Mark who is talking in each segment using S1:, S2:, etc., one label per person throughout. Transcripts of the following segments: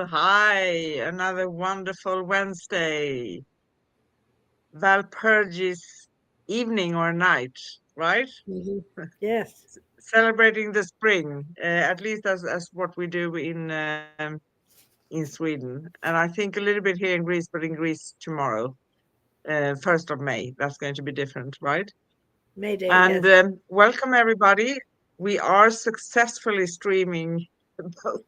S1: Well, hi, another wonderful Wednesday. Valpurgis evening or night, right?
S2: Mhm. Yes.
S1: Celebrating the spring, at least as what we do in Sweden. And I think a little bit here in Greece, but in Greece tomorrow, 1st of May. That's going to be different, right?
S2: Mayday,
S1: And
S2: yes.
S1: welcome everybody. We are successfully streaming both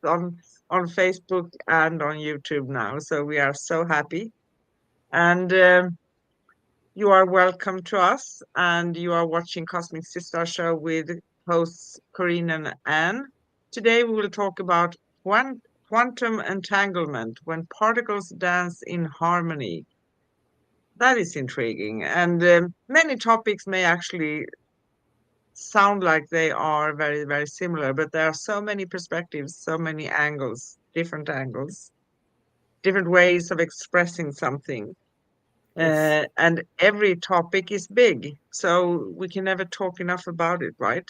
S1: on Facebook and on YouTube now, so we are so happy. And you are welcome to us, and you are watching Cosmic Sister Show with hosts Corinne and Anne. Today we will talk about quantum entanglement when particles dance in harmony. That is intriguing, and many topics may actually sound like they are very, very similar, but there are so many perspectives, so many angles, different ways of expressing something.
S2: Yes.
S1: And every topic is big, so we can never talk enough about it, right?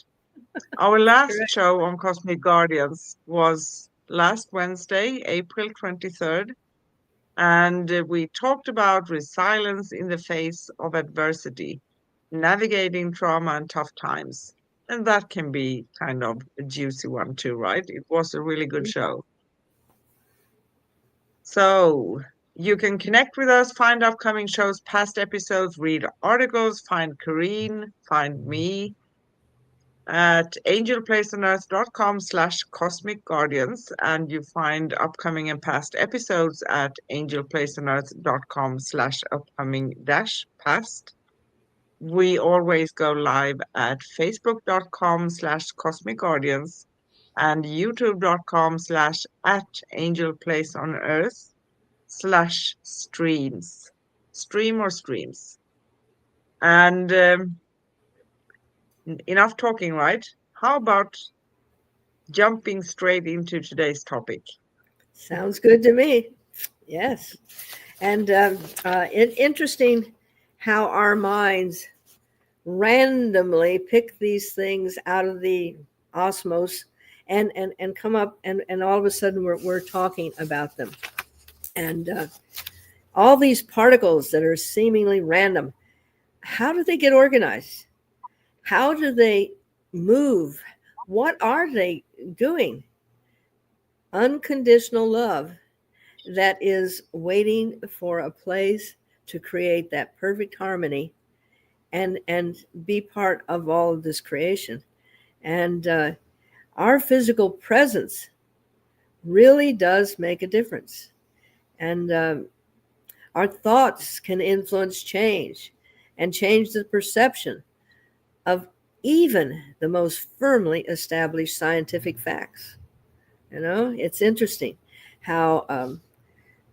S1: Our
S2: That's
S1: last
S2: correct.
S1: show on Cosmic Guardians was last Wednesday, April 23rd, and we talked about resilience in the face of adversity, navigating trauma and tough times. And that can be kind of a juicy one too, right? It was a really good
S2: Mhm.
S1: show. So you can connect with us, find upcoming shows, past episodes, read articles, find Kareen, find me at angelplaceonearth.com/cosmic guardians, and you find upcoming and past episodes at angelplaceonearth.com/upcoming dash past. We always go live at facebook.com/cosmic guardians and youtube.com/at angelplaceonearth/streams. Stream or streams. And enough talking, right? How about jumping straight into today's topic?
S2: Sounds good to me. Yes. And interesting how our minds randomly pick these things out of the osmos and come up, and all of a sudden we're talking about them. And all these particles that are seemingly random, how do they get organized? How do they move? What are they doing? Unconditional love that is waiting for a place to create that perfect harmony and be part of all of this creation. And our physical presence really does make a difference. And our thoughts can influence change and change the perception of even the most firmly established scientific facts. It's interesting how,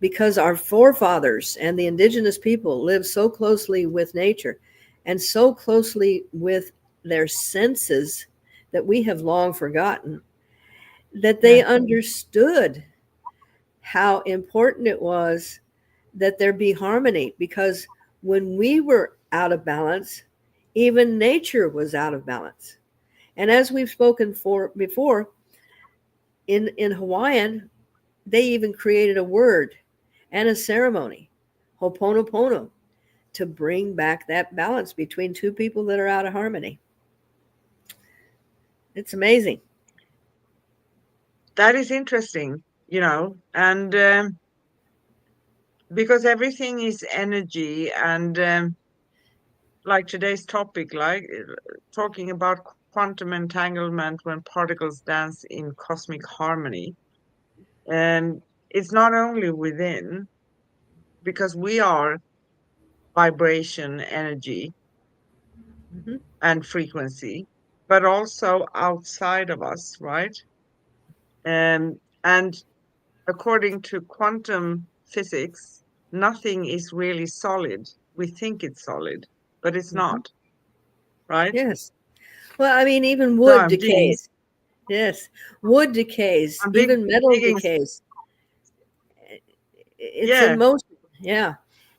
S2: because our forefathers and the indigenous people lived so closely with nature and so closely with their senses that we have long forgotten, that they
S1: Yeah,
S2: understood how important it was that there be harmony, because when we were out of balance, even nature was out of balance. And as we've spoken for before, in Hawaiian, they even created a word and a ceremony, Ho'oponopono, to bring back that balance between two people that are out of harmony. It's amazing.
S1: that is interesting, and because everything is energy, and like today's topic, like talking about quantum entanglement when particles dance in cosmic harmony. And it's not only within, because we are vibration, energy,
S2: Hmm.
S1: and frequency, but also outside of us, right? And according to quantum physics, nothing is really solid. We think it's solid, but it's
S2: Hmm.
S1: not, right?
S2: Yes. Well, I mean, even
S1: So
S2: wood decays. Yes. Wood decays,
S1: I'm
S2: even metal
S1: digging,
S2: decays. It's in
S1: yeah,
S2: motion. Yeah.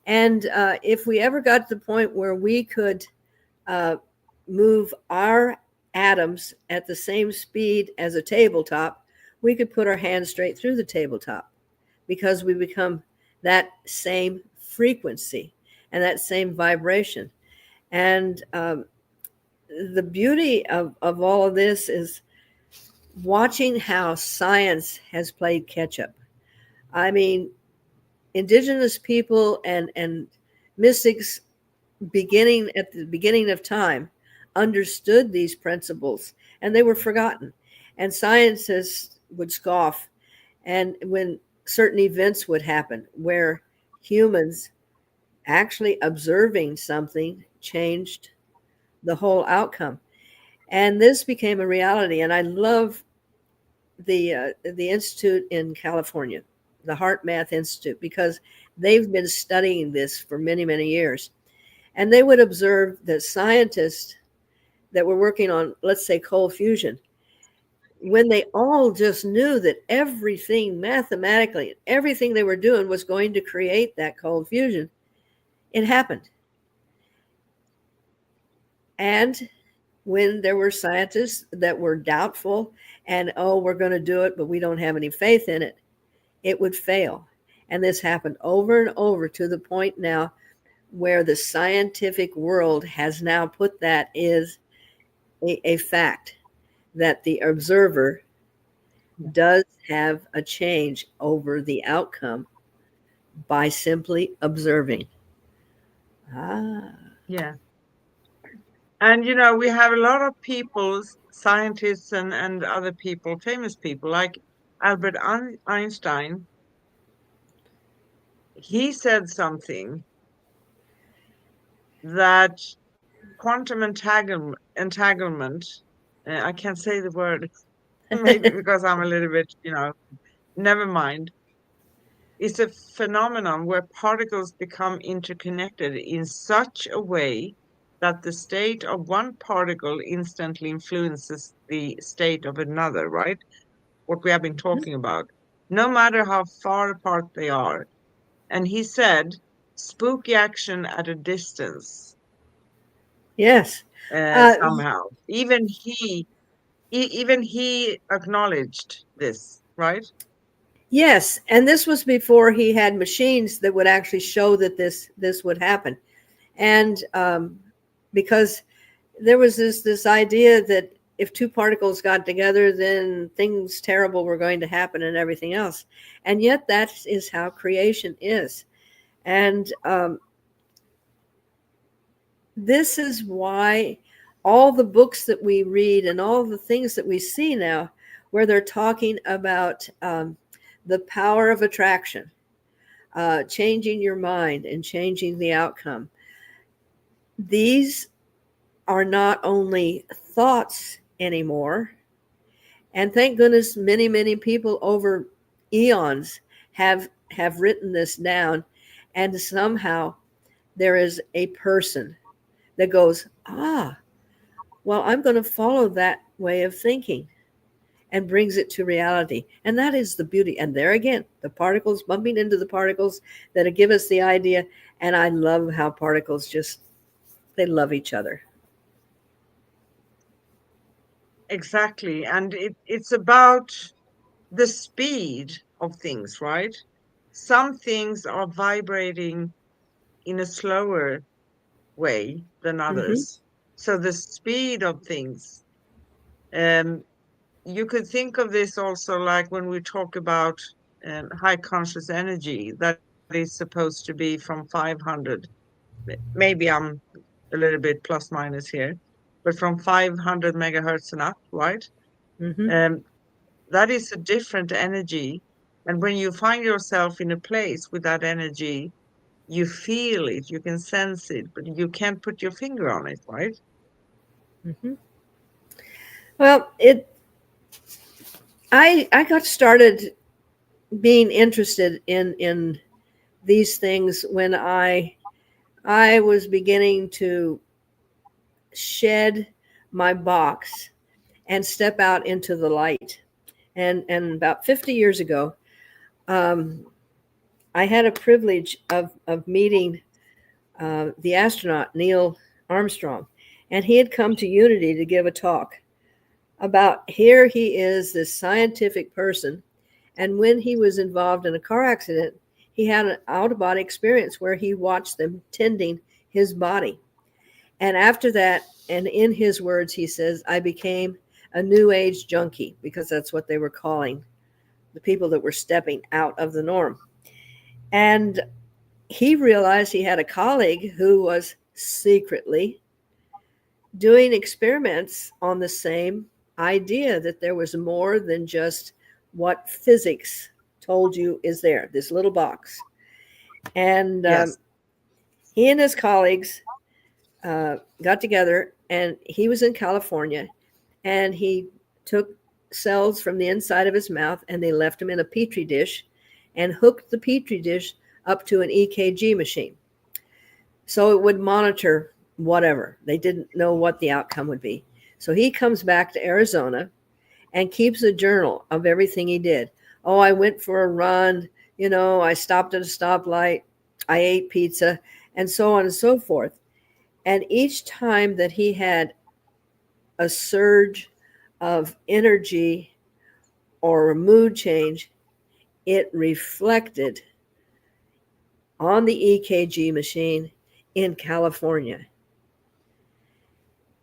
S2: And if we ever got to the point where we could uh, move our atoms at the same speed as a tabletop, we could put our hands straight through the tabletop. because we become that same frequency and that same vibration. And the beauty of all of this is watching how science has played catch up. I mean, indigenous people and mystics beginning at the beginning of time understood these principles, and they were forgotten. And scientists would scoff, and when certain events would happen where humans actually observing something changed the whole outcome. And this became a reality. And I love the institute in California, the Heart Math Institute, because they've been studying this for many, many years. And they would observe that scientists that were working on, let's say, cold fusion, when they all just knew that everything mathematically, everything they were doing was going to create that cold fusion, it happened. And when there were scientists that were doubtful and, oh, we're going to do it, but we don't have any faith in it, it would fail. And this happened over and over to the point now where the scientific world has now put that is a fact that the observer does have a change over the outcome by simply observing. Ah.
S1: Yeah. And you know, we have a lot of people, scientists and other people, famous people like Albert Einstein. He said something that quantum entanglement, I can't say the word, maybe because I'm a little bit, never mind. It's a phenomenon where particles become interconnected in such a way that the state of one particle instantly influences the state of another, right? What we have been talking about, no matter how far apart they are. And he said, spooky action at a distance,
S2: Yes. Uh,
S1: somehow. Even he acknowledged this, right?
S2: yes, and this was before he had machines that would actually show that this would happen. And because there was this idea that if two particles got together, then things terrible were going to happen and everything else. And yet that is how creation is. And this is why all the books that we read and all the things that we see now, where they're talking about the power of attraction, changing your mind and changing the outcome, these are not only thoughts anymore. And thank goodness many, many people over eons have written this down. And somehow there is a person that goes, well, I'm going to follow that way of thinking, and brings it to reality. And that is the beauty. And there again, the particles bumping into the particles that give us the idea. And I love how particles they love each other.
S1: Exactly. And it's about the speed of things, right? Some things are vibrating in a slower way than
S2: Mm-hmm.
S1: others. So the speed of things, um, you could think of this also like when we talk about high conscious energy that is supposed to be from 500. Maybe I'm a little bit plus minus here, but from 500 megahertz and up, right?
S2: Mm-hmm.
S1: Um, that is a different energy. And when you find yourself in a place with that energy, you feel it, you can sense it, but you can't put your finger on it, right?
S2: Mm-hmm. Well, I got started being interested in these things when I was beginning to shed my box and step out into the light. And about 50 years ago, um, I had a privilege of meeting the astronaut Neil Armstrong, and he had come to Unity to give a talk about here he is, this scientific person, And when he was involved in a car accident, he had an out of body experience where he watched them tending his body. And after that, and in his words, he says, I became a new age junkie, because that's what they were calling the people that were stepping out of the norm. And he realized he had a colleague who was secretly doing experiments on the same idea, that there was more than just what physics told you is there, this little box. And
S1: Yes.
S2: he and his colleagues got together, and he was in California, and he took cells from the inside of his mouth and they left them in a petri dish and hooked the petri dish up to an EKG machine. So it would monitor whatever. They didn't know what the outcome would be. So he comes back to Arizona and keeps a journal of everything he did. Oh, I went for a run. I stopped at a stoplight. I ate pizza, and so on and so forth. And each time that he had a surge of energy or a mood change, it reflected on the EKG machine in California.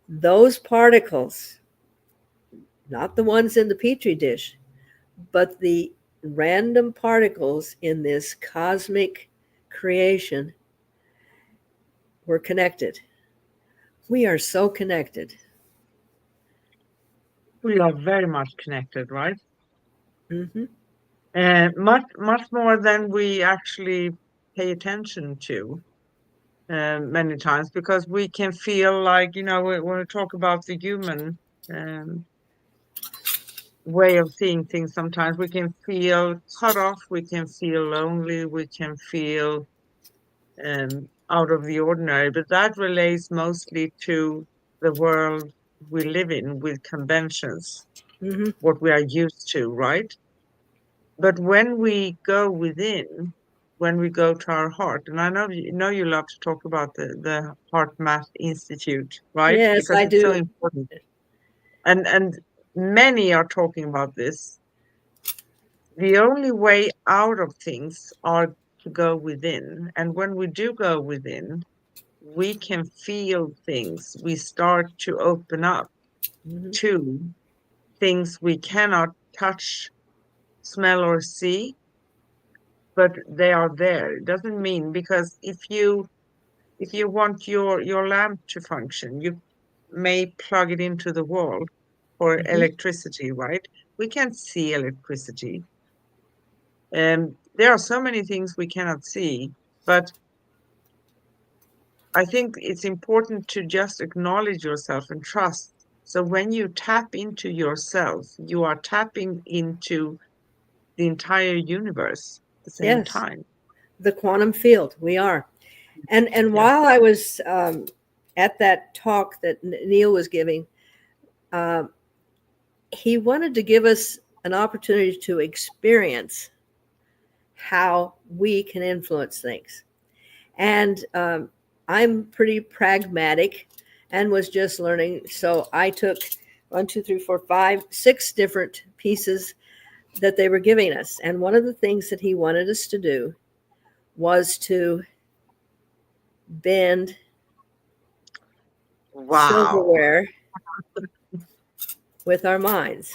S2: Those particles, not the ones in the petri dish, but the random particles in this cosmic creation, were connected. We are so connected.
S1: We are very much connected, right?
S2: Mm-hmm.
S1: Much, much more than we actually pay attention to many times, because we can feel like, when we talk about the human um, way of seeing things, sometimes we can feel cut off, we can feel lonely, we can feel out of the ordinary, but that relates mostly to the world we live in with conventions,
S2: Mm-hmm.
S1: what we are used to, right? But when we go within, when we go to our heart, and I know you love to talk about the Heart Math Institute, right?
S2: Yes,
S1: Because
S2: I
S1: it's so
S2: do.
S1: important. And many are talking about this. The only way out of things are to go within. And when we do go within, we can feel things. We start to open up
S2: Mm-hmm.
S1: to things we cannot touch, smell, or see, but they are there. It doesn't mean, because if you want your lamp to function, you may plug it into the wall for
S2: Mm-hmm.
S1: electricity, right? We can't see electricity. And there are so many things we cannot see, but I think it's important to just acknowledge yourself and trust. So when you tap into yourself, you are tapping into the entire universe at the same
S2: Yes,
S1: time.
S2: the quantum field. We are. And
S1: Yes.
S2: while I was at that talk that Neil was giving, uh, he wanted to give us an opportunity to experience how we can influence things. And I'm pretty pragmatic and was just learning. So I took 6 different pieces that they were giving us. And one of the things that he wanted us to do was to bend
S1: Wow.
S2: silverware with our minds.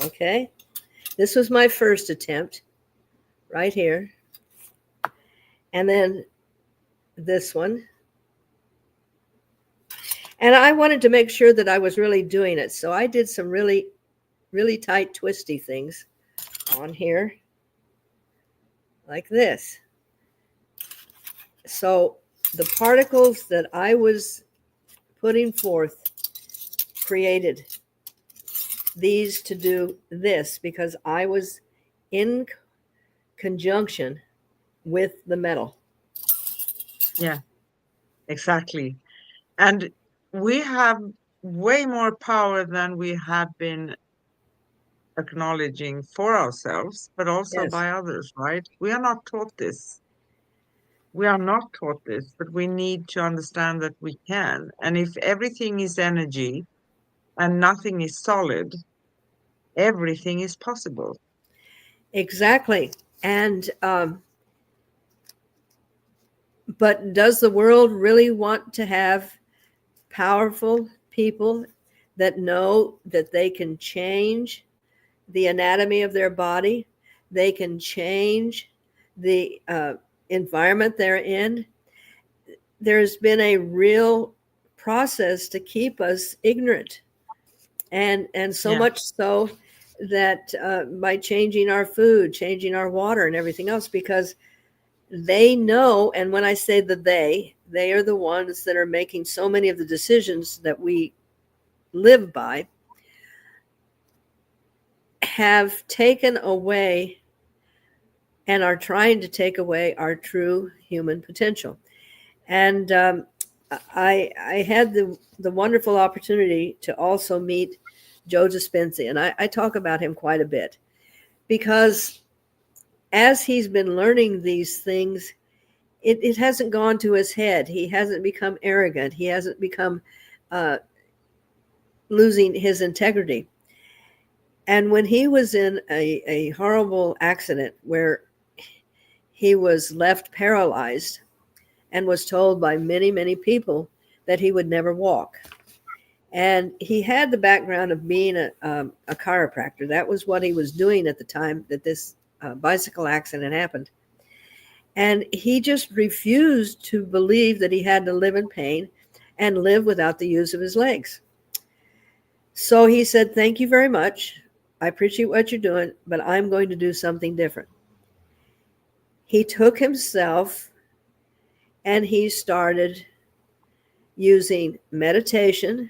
S2: Okay. This was my first attempt right here. And then this one. And I wanted to make sure that I was really doing it. So I did some really, really tight, twisty things on here, like this. So the particles that I was putting forth created these to do this, because I was in conjunction with the metal.
S1: Yeah, exactly. And we have way more power than we have been acknowledging for ourselves, but also
S2: Yes.
S1: by others, right? We are not taught this. We are not taught this, but we need to understand that we can. And if everything is energy and nothing is solid, everything is possible.
S2: Exactly. And but does the world really want to have powerful people that know that they can change the anatomy of their body? They can change the environment they're in. There's been a real process to keep us ignorant, and so
S1: Yeah.
S2: much so that by changing our food, changing our water, and everything else, because they know. And when I say the they are the ones that are making so many of the decisions that we live by, have taken away and are trying to take away our true human potential. And I had the wonderful opportunity to also meet Joe Dispenza, and I talk about him quite a bit because as he's been learning these things, it hasn't gone to his head. He hasn't become arrogant. He hasn't become uh, losing his integrity. And when he was in a horrible accident where he was left paralyzed and was told by many, many people that he would never walk. And he had the background of being a chiropractor. That was what he was doing at the time that this bicycle accident happened. And he just refused to believe that he had to live in pain and live without the use of his legs. So he said, "Thank you very much. I appreciate what you're doing, but I'm going to do something different." He took himself and he started using meditation,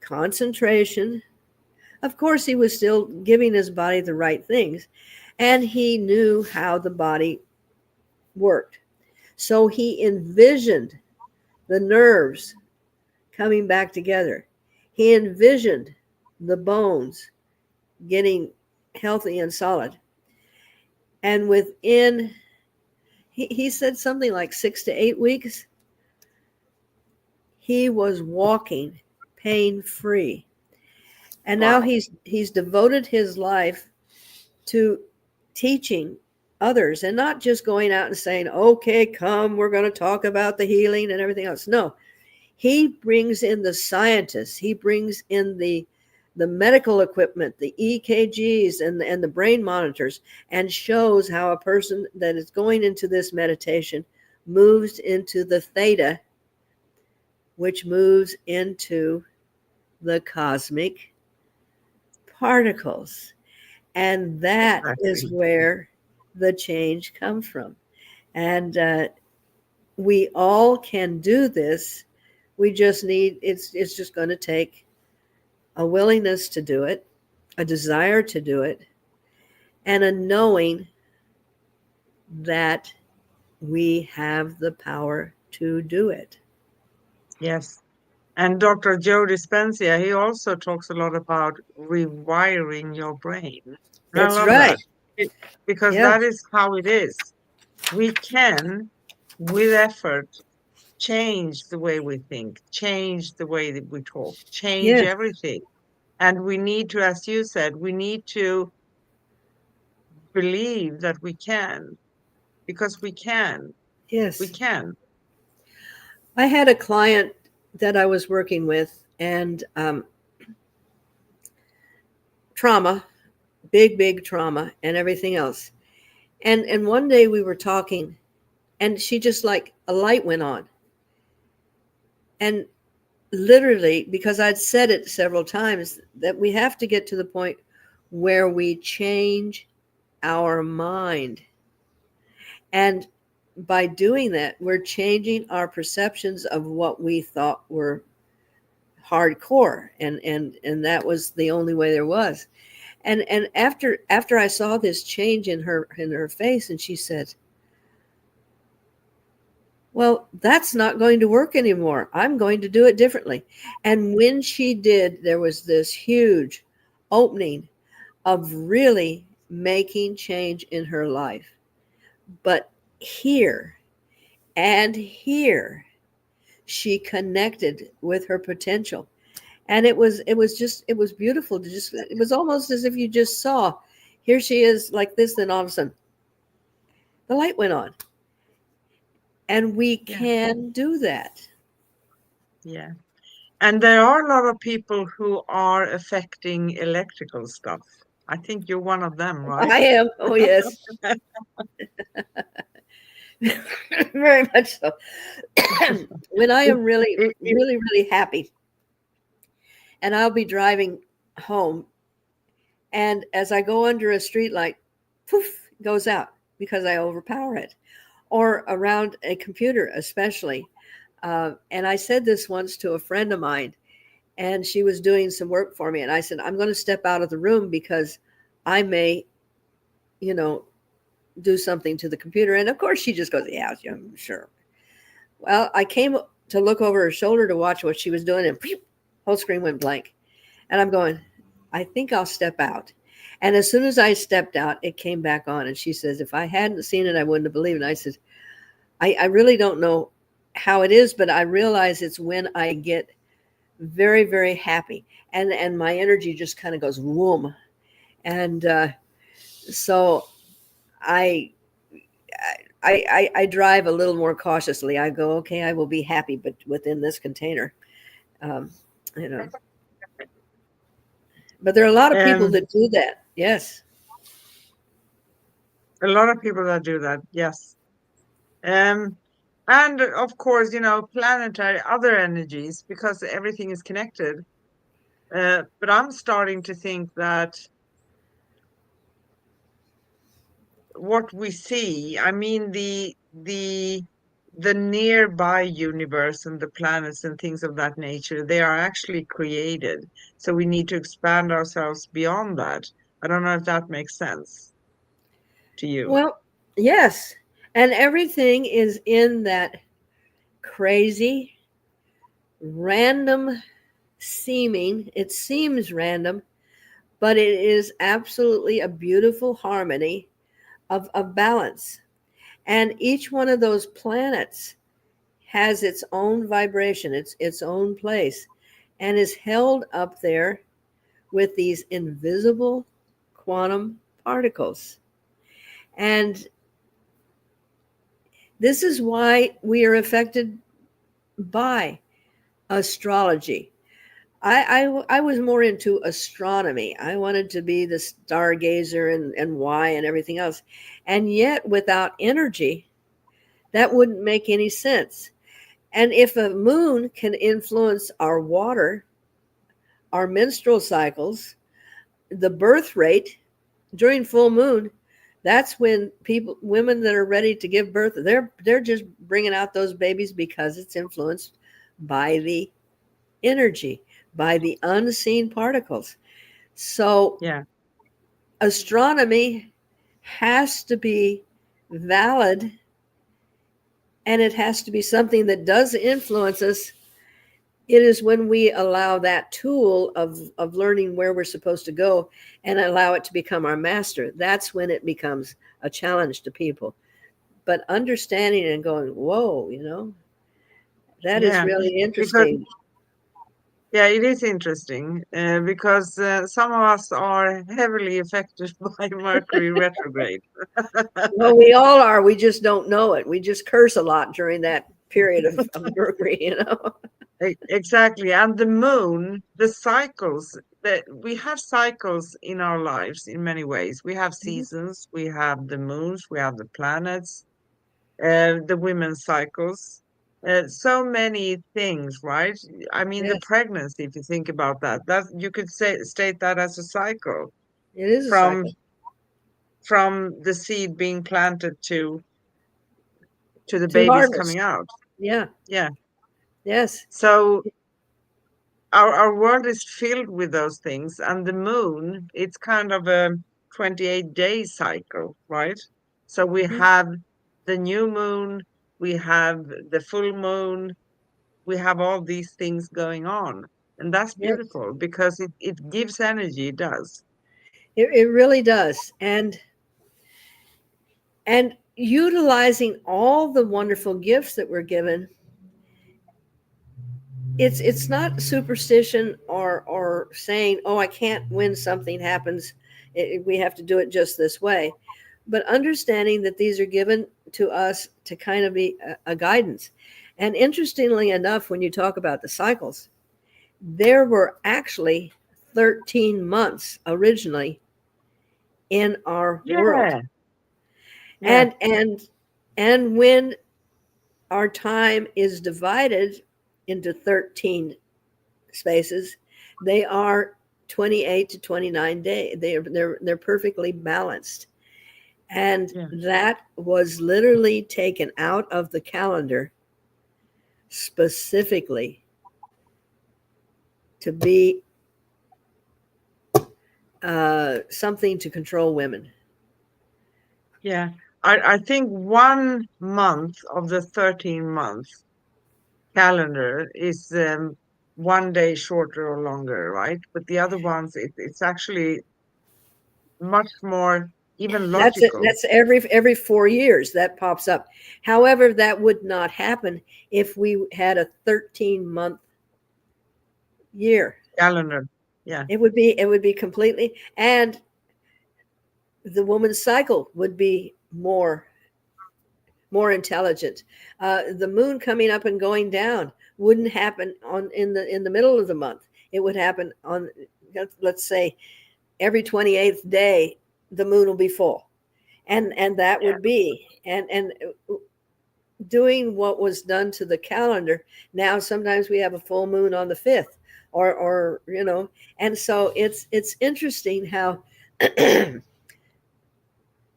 S2: concentration. Of course, he was still giving his body the right things, and he knew how the body worked. So he envisioned the nerves coming back together. He envisioned the bones getting healthy and solid. And within, he said something like 6 to 8 weeks, he was walking pain free. And now
S1: Wow.
S2: he's devoted his life to teaching others and not just going out and saying, "Okay, come, we're going to talk about the healing and everything else." No, he brings in the scientists. He brings in the medical equipment, the EKGs and the brain monitors, and shows how a person that is going into this meditation moves into the theta, which moves into the cosmic particles. And that is
S1: Exactly.
S2: where the change comes from. And we all can do this. We just need, it's just going to take a willingness to do it, a desire to do it, and a knowing that we have the power to do it.
S1: Yes. And Dr. Joe Dispenza, he also talks a lot about rewiring your brain. And I
S2: That's
S1: love
S2: right.
S1: that because
S2: Yeah.
S1: that is how it is. We can, with effort, change the way we think, change the way that we talk, change
S2: Yes.
S1: everything. And we need to, as you said, we need to believe that we can, because we can. We
S2: Yes.
S1: can.
S2: I had a client that I was working with, and trauma, big trauma, and everything else. And one day we were talking, and she just like a light went on, and literally, because I'd said it several times, that we have to get to the point where we change our mind. And by doing that, we're changing our perceptions of what we thought were hardcore, and that was the only way there was. And after I saw this change in her face, and she said, "Well, that's not going to work anymore. I'm going to do it differently." And when she did, there was this huge opening of really making change in her life. But here and here, she connected with her potential. And it was beautiful to just, it was almost as if you just saw Here she is like this, then all of a sudden the light went on. And we
S1: Yeah,
S2: can do that.
S1: yeah. And there are a lot of people who are affecting electrical stuff. I think you're one of them, right?
S2: I am. Oh, yes. Very much so. When I
S1: It,
S2: am really,
S1: it,
S2: really, really happy, and I'll be driving home, and as I go under a street light, poof, it goes out because I overpower it, or around a computer, especially. And I said this once to a friend of mine, and she was doing some work for me. And I said, I'm going to step out of the room because I may, you know, do something to the computer. And of course, she just goes, yeah, sure. Well, I came to look over her shoulder to watch what she was doing, and whole screen went blank. And I'm going, I think I'll step out. And as soon as I stepped out, it came back on. And she says, if I hadn't seen it, I wouldn't have believed it. And I said, I really don't know how it is, but I realize it's when I get very, very happy. And my energy just kind of goes whoom. And so I I drive a little more cautiously. I go, okay, I will be happy, but within this container, um, you know. But there are a lot of people
S1: um,
S2: that do that. Yes.
S1: a lot of people that do that, yes. Um, and of course, planetary other energies, because everything is connected. But I'm starting to think that what we see, I mean, the nearby universe and the planets and things of that nature, they are actually created. So we need to expand ourselves beyond that. I don't know if that makes sense to you.
S2: Well, yes. And everything is in that crazy, random seeming, it seems random, but it is absolutely a beautiful harmony of balance. And each one of those planets has its own vibration, its own place, and is held up there with these invisible quantum particles. And this is why we are affected by astrology. I was more into astronomy. I wanted to be the stargazer and why and everything else. And yet, without energy, that wouldn't make any sense. And if a moon can influence our water, our menstrual cycles, the birth rate during full moon, that's when women that are ready to give birth, they're just bringing out those babies because it's influenced by the energy, by the unseen particles. So
S1: Yeah,
S2: astronomy has to be valid, and it has to be something that does influence us. It is when we allow that tool of learning where we're supposed to go and allow it to become our master. That's when it becomes a challenge to people. But understanding and going, whoa, that is
S1: yeah.
S2: really
S1: Because
S2: interesting.
S1: yeah, it is interesting because some of us are heavily affected by Mercury retrograde.
S2: Well, we all are. We just don't know it. We just curse a lot during that period of Mercury.
S1: Exactly. And the moon, the cycles that we have cycles in our lives in many ways. We have
S2: Mhm.
S1: seasons, we have the moons, we have the planets, the women's cycles. So many things, right? I mean, the
S2: Yes,
S1: pregnancy, if you think about that, you could state that as a cycle
S2: it is a
S1: from
S2: cycle
S1: the seed being planted to the
S2: to
S1: babies
S2: harvest.
S1: coming out.
S2: Yeah.
S1: Yeah.
S2: Yes.
S1: So our world is filled with those things, and the moon, it's kind of a 28-day cycle, right? So we
S2: Mhm.
S1: have the new moon, we have the full moon, we have all these things going on. And that's
S2: Yes.
S1: beautiful because it gives energy, it does.
S2: It really does. And utilizing all the wonderful gifts that we're given, it's not superstition or saying, oh, I can't when something happens, We have to do it just this way. But understanding that these are given to us to kind of be a guidance. And interestingly enough, when you talk about the cycles, there were actually 13 months originally in our world.
S1: Yeah. Yeah.
S2: And when our time is divided into 13 spaces, they are 28 to 29 days. They're perfectly balanced. And
S1: Yeah.
S2: that was literally taken out of the calendar specifically to be something to control women.
S1: Yeah. I think 1 month of the 13 months calendar is 1 day shorter or longer, right? But the other ones, it's actually much more even
S2: That's it.
S1: logical
S2: That's every 4 years that pops up. However, that would not happen if we had a 13-month year.
S1: calendar. Yeah.
S2: It would be completely, and the woman's cycle would be more intelligent. The moon coming up and going down wouldn't happen on in the middle of the month. It would happen on, let's say, every 28th day the moon will be full, and that
S1: Yeah.
S2: would be and doing what was done to the calendar. Now sometimes we have a full moon on the 5th, or and so it's interesting how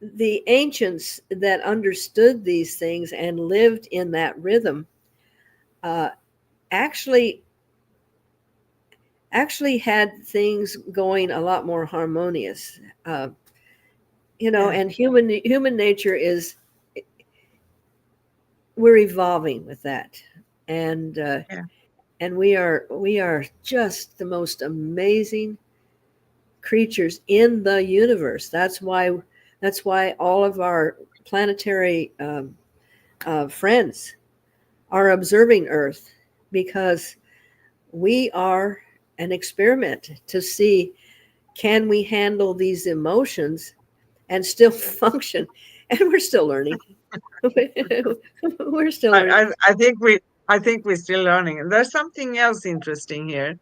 S2: the ancients that understood these things and lived in that rhythm uh, actually actually had things going a lot more harmonious.
S1: Yeah.
S2: And human nature is, we're evolving with that, and uh,
S1: Yeah.
S2: and we are just the most amazing creatures in the universe. That's why all of our planetary friends are observing Earth, because we are an experiment to see, can we handle these emotions and still function. And we're still learning. We're still
S1: I,
S2: learning.
S1: I, I think we're still learning. And there's something else interesting here.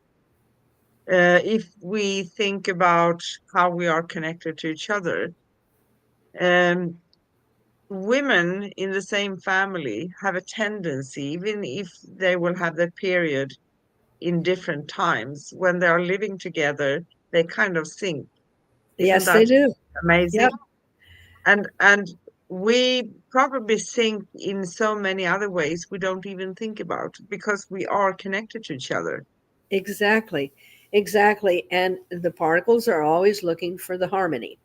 S1: If we think about how we are connected to each other, um, women in the same family have a tendency, even if they will have their period in different times, when they are living together, they kind of sync. Isn't
S2: Yes, they
S1: that
S2: do. Yep,
S1: amazing? And we probably sync in so many other ways we don't even think about because we are connected to each other.
S2: exactly. Exactly. And the particles are always looking for the harmony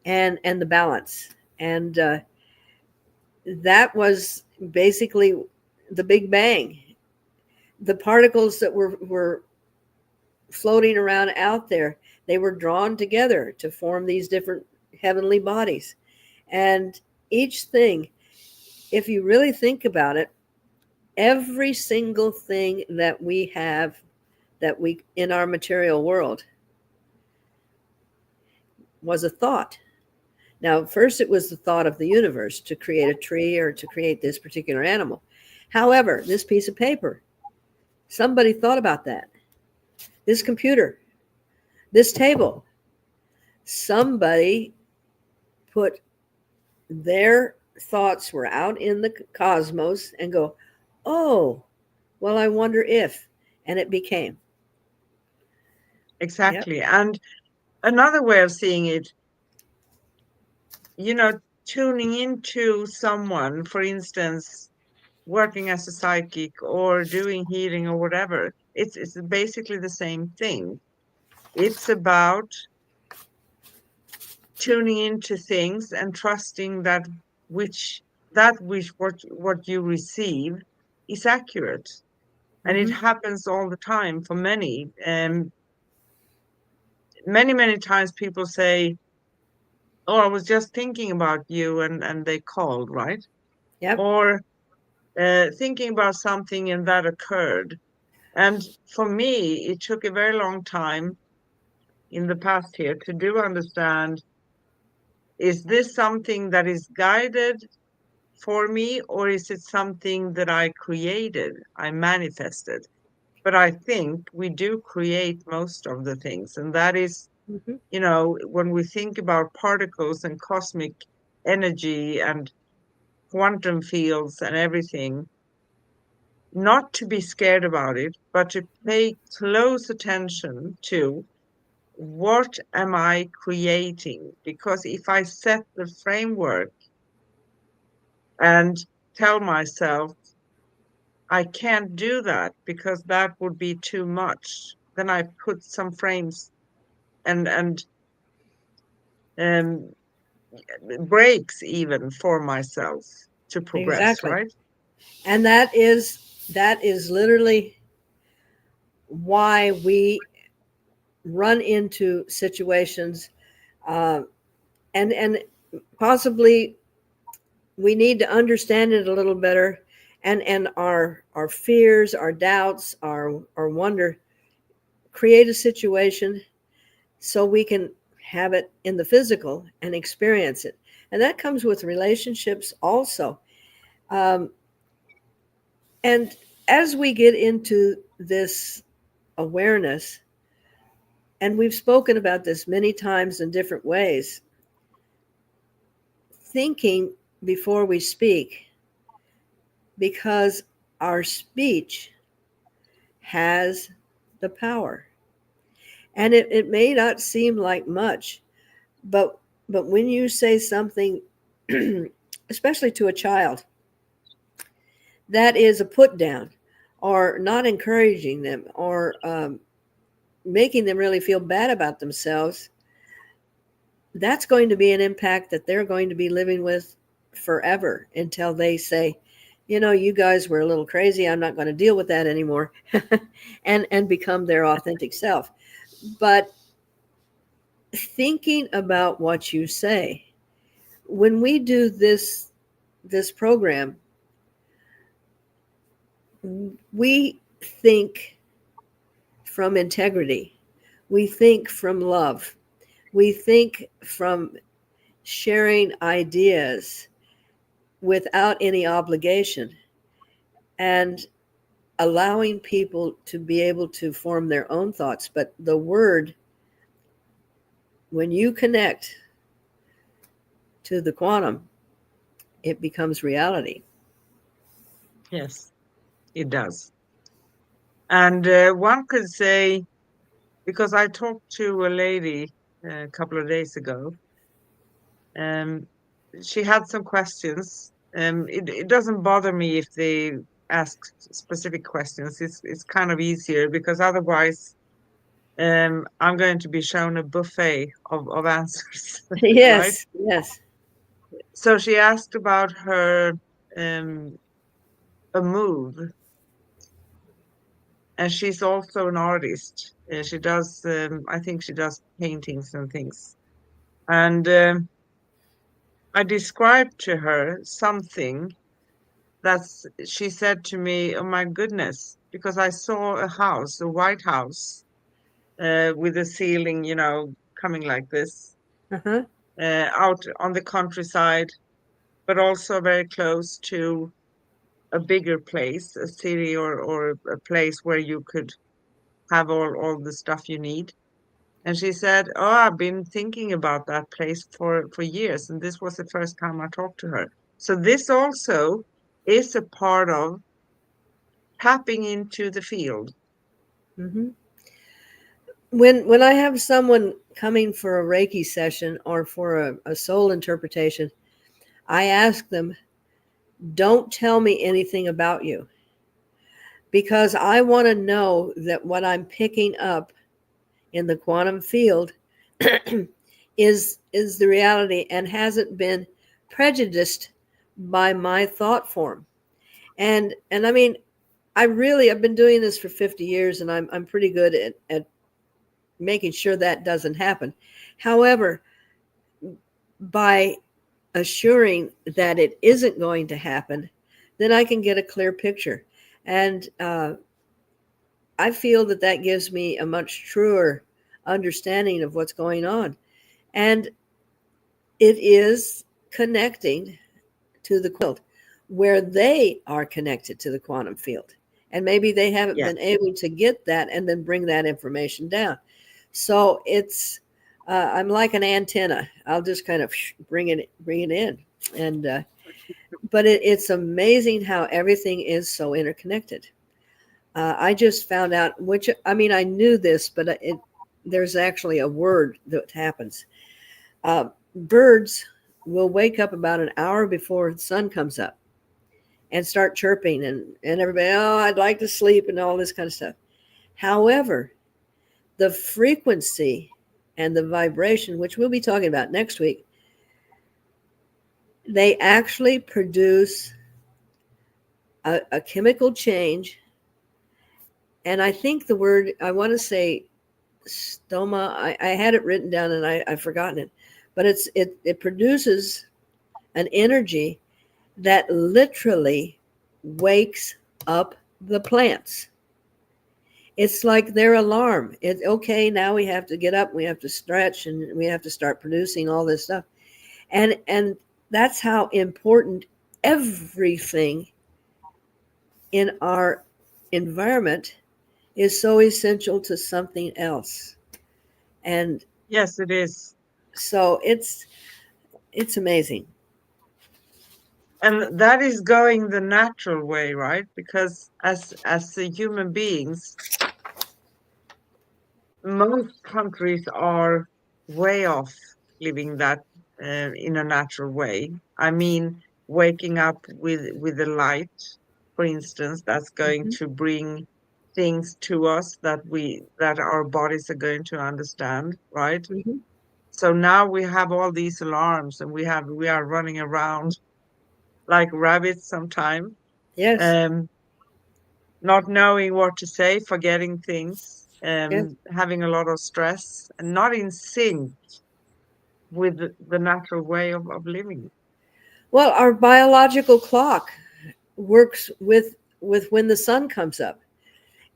S2: and the balance. And that was basically the Big Bang. The particles that were floating around out there, they were drawn together to form these different heavenly bodies. And each thing, if you really think about it, every single thing that we have, that we in our material world, was a thought. Now, first it was the thought of the universe to create a tree or to create this particular animal. However, this piece of paper, somebody thought about that. This computer, this table, somebody put their thoughts were out in the cosmos and go, oh, well, I wonder if, and it became. Yep.
S1: Exactly. And another way of seeing it, you know, tuning into someone, for instance, working as a psychic or doing healing or whatever, it's basically the same thing. It's about tuning into things and trusting that which which what you receive is accurate. And it
S2: Mm-hmm.
S1: happens all the time for many. Many times people say, "Oh, I was just thinking about you," and they called, right?
S2: Yep.
S1: Or thinking about something and that occurred. And for me, it took a very long time, in the past here to do understand, is this something that is guided for me, or is it something that I created, I manifested? But I think we do create most of the things. And that is,
S2: Hmm.
S1: when we think about particles and cosmic energy and quantum fields and everything, not to be scared about it, but to pay close attention to what am I creating? Because if I set the framework and tell myself I can't do that because that would be too much, then I put some frames and um, breaks even for myself to progress,
S2: Exactly.
S1: right?
S2: And that is literally why we run into situations, uh, and possibly we need to understand it a little better, and our fears, our doubts, our wonder create a situation so we can have it in the physical and experience it. And that comes with relationships also. um, and as we get into this awareness, and we've spoken about this many times in different ways, thinking before we speak, because our speech has the power. And it may not seem like much, but when you say something, especially to a child, that is a put down, or not encouraging them, or making them really feel bad about themselves, that's going to be an impact that they're going to be living with forever until they say, you guys were a little crazy. I'm not going to deal with that anymore, and become their authentic self. But thinking about what you say, when we do this program, we think from integrity. We think from love. We think from sharing ideas without any obligation, and allowing people to be able to form their own thoughts. But the word, when you connect to the quantum, it becomes reality.
S1: Yes, it does. And one could say, because I talked to a lady a couple of days ago, um, she had some questions. It doesn't bother me if they ask specific questions. It's kind of easier because otherwise, I'm going to be shown a buffet of answers, right?
S2: Yes, yes.
S1: So she asked about her um, a move, and she's also an artist. She does, I think she does paintings and things. And I described to her something that's, she said to me, "Oh my goodness," because I saw a house, a white house, with a ceiling, coming like this,
S2: Uh-huh.
S1: out on the countryside, but also very close to a bigger place, a city or a place where you could have all the stuff you need. And she said, "Oh, I've been thinking about that place for years." And this was the first time I talked to her. So this also is a part of tapping into the field.
S2: Hmm. When I have someone coming for a Reiki session or for a soul interpretation, I ask them, don't tell me anything about you, because I want to know that what I'm picking up in the quantum field is the reality and hasn't been prejudiced by my thought form. And I mean, I've been doing this for 50 years, and I'm pretty good at making sure that doesn't happen. However, by assuring that it isn't going to happen, then I can get a clear picture. And I feel that that gives me a much truer understanding of what's going on. And it is connecting to the field where they are connected to the quantum field. And maybe they haven't
S1: Yeah.
S2: been able to get that and then bring that information down. So I'm like an antenna. I'll just kind of bring it in. And, but it's amazing how everything is so interconnected. I just found out, which, I mean, I knew this, but there's actually a word that happens. Birds will wake up about an hour before the sun comes up and start chirping, and everybody, oh, I'd like to sleep and all this kind of stuff. However, the frequency and the vibration, which we'll be talking about next week, they actually produce a chemical change. And I think the word, I want to say stoma, I had it written down and I've forgotten it, but it produces an energy that literally wakes up the plants. It's like their alarm. Okay, now we have to get up, we have to stretch, and we have to start producing all this stuff. And that's how important everything in our environment is so essential to something else. And
S1: Yes, it is.
S2: so it's amazing.
S1: And that is going the natural way, right? Because as the human beings, most countries are way off living that in a natural way. I mean, waking up with the light, for instance, that's going
S2: Hmm.
S1: to bring things to us that our bodies are going to understand, right?
S2: Hmm.
S1: So now we have all these alarms, and we are running around like rabbits sometimes,
S2: Yes,
S1: um, not knowing what to say, forgetting things,
S2: yes.
S1: having a lot of stress, and not in sync with the natural way of living.
S2: Well, our biological clock works with when the sun comes up.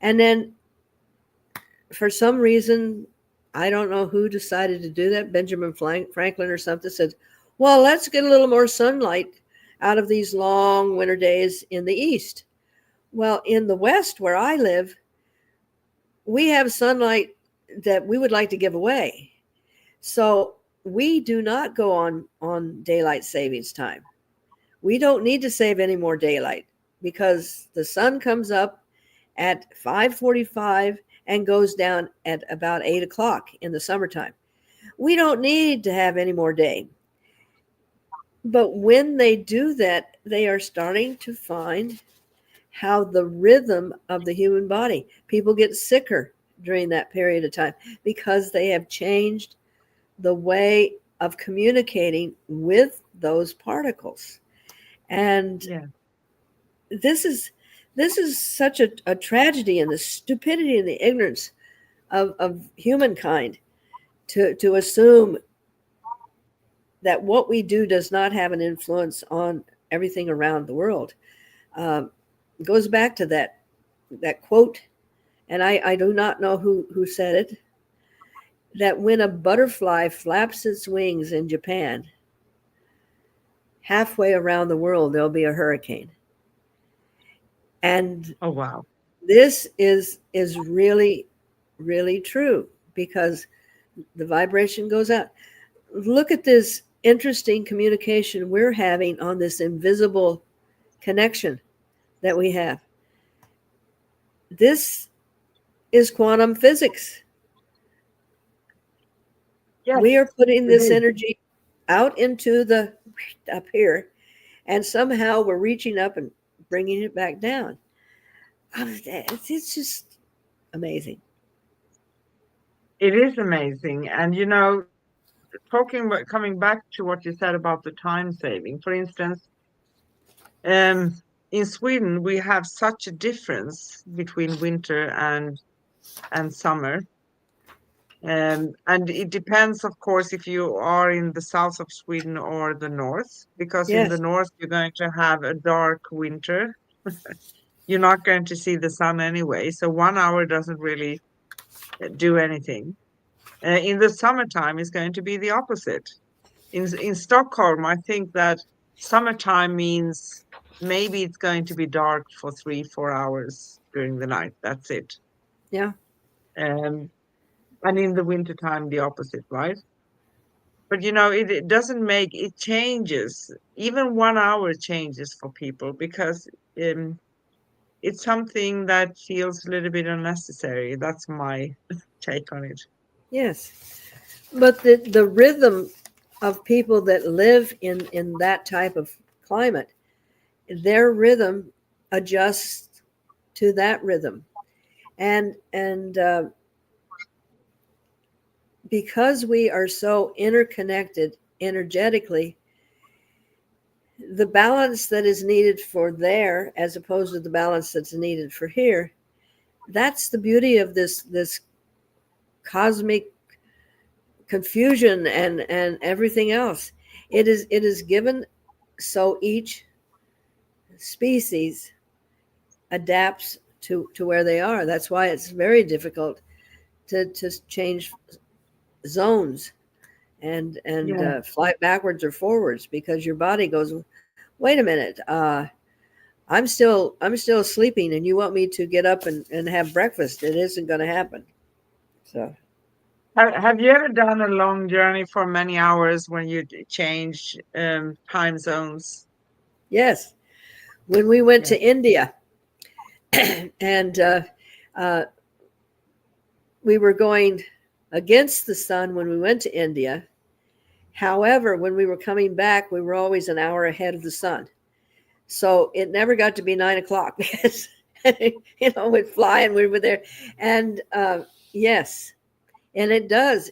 S2: And then for some reason, I don't know who decided to do that. Benjamin Franklin or something said, well, let's get a little more sunlight out of these long winter days in the east. Well, in the west where I live, we have sunlight that we would like to give away. So we do not go on daylight savings time. We don't need to save any more daylight because the sun comes up at 5:45 and goes down at about 8 o'clock in the summertime. We don't need to have any more day. But when they do that, they are starting to find how the rhythm of the human body, people get sicker during that period of time because they have changed the way of communicating with those particles. And
S1: Yeah.
S2: this is this is such a tragedy, and the stupidity and the ignorance of humankind to assume that what we do does not have an influence on everything around the world. Um, goes back to that quote, and I do not know who said it, that when a butterfly flaps its wings in Japan, halfway around the world there'll be a hurricane. And
S1: Oh, wow.
S2: this is really really true because the vibration goes out. Look at this interesting communication we're having on this invisible connection that we have. This is quantum physics.
S1: Yes,
S2: We are putting
S1: it
S2: this
S1: is.
S2: energy out into the up here, and somehow we're reaching up and bringing it back down. It's just amazing.
S1: It is amazing. And talking about coming back to what you said about the time saving, for instance, um, in Sweden we have such a difference between winter and summer. And it depends, of course, if you are in the south of Sweden or the north, because in the
S2: Yes.
S1: north you're going to have a dark winter. You're not going to see the sun anyway, so 1 hour doesn't really do anything. In the summertime, it's going to be the opposite. In Stockholm, I think that summertime means maybe it's going to be dark for 3, 4 hours during the night. That's it.
S2: Yeah.
S1: Um, and in the wintertime, the opposite, right? But it doesn't make it changes. Even 1 hour changes for people because um, it's something that feels a little bit unnecessary. That's my take on it.
S2: Yes. But the rhythm of people that live in that type of climate, their rhythm adjusts to that rhythm. And because we are so interconnected energetically, the balance that is needed for there as opposed to the balance that's needed for here, that's the beauty of this cosmic confusion and everything else. It is given so each species adapts to where they are. That's why it's very difficult to change zones and
S1: Yeah.
S2: fly backwards or forwards, because your body goes, wait a minute, I'm still sleeping and you want me to get up and have breakfast. It isn't going to happen. So
S1: Have you ever done a long journey for many hours when you change time zones?
S2: yes, when we went
S1: Yeah.
S2: to India and uh, we were going against the sun when we went to India. However, when we were coming back, we were always an hour ahead of the sun. So it never got to be 9 o'clock because, we'd fly and we were there. And yes, and it does.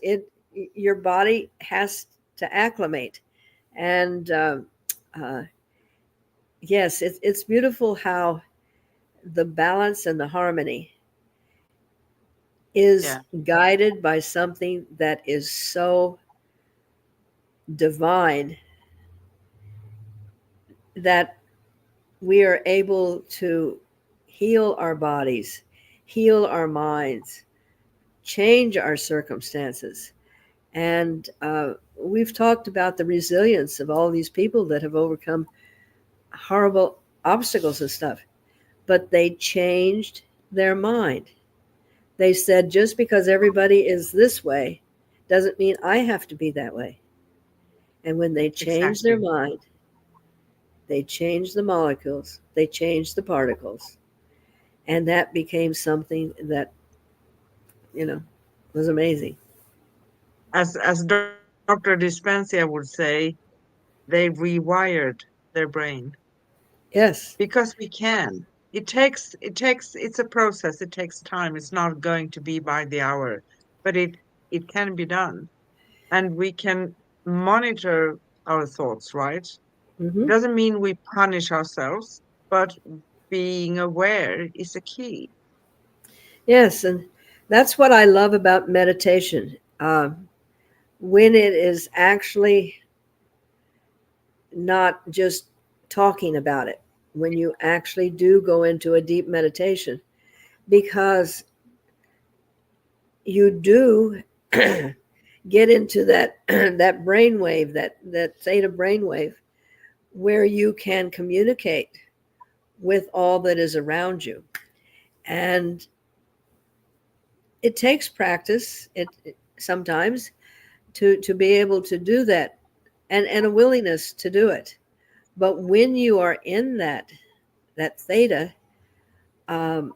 S2: Your body has to acclimate. And uh, yes, it's beautiful how the balance and the harmony is
S1: Yeah.
S2: guided by something that is so divine that we are able to heal our bodies, heal our minds, change our circumstances. And we've talked about the resilience of all these people that have overcome horrible obstacles and stuff, but they changed their mind. They said, just because everybody is this way doesn't mean I have to be that way. And when they changed their
S1: Exactly.
S2: mind, they changed the molecules, they changed the particles, and that became something that you know was amazing.
S1: As Dr. Dispenza would say, they rewired their brain
S2: Yes.
S1: because we can. It's a process. It takes time. It's not going to be by the hour, but it can be done. And we can monitor our thoughts, right? It
S2: Hmm.
S1: doesn't mean we punish ourselves, but being aware is a key.
S2: Yes, and that's what I love about meditation. When it is actually not just talking about it, when you actually do go into a deep meditation, because you do get into that that brainwave, that theta brainwave, where you can communicate with all that is around you. And it takes practice, it sometimes, to be able to do that, and a willingness to do it. But when you are in that theta, um,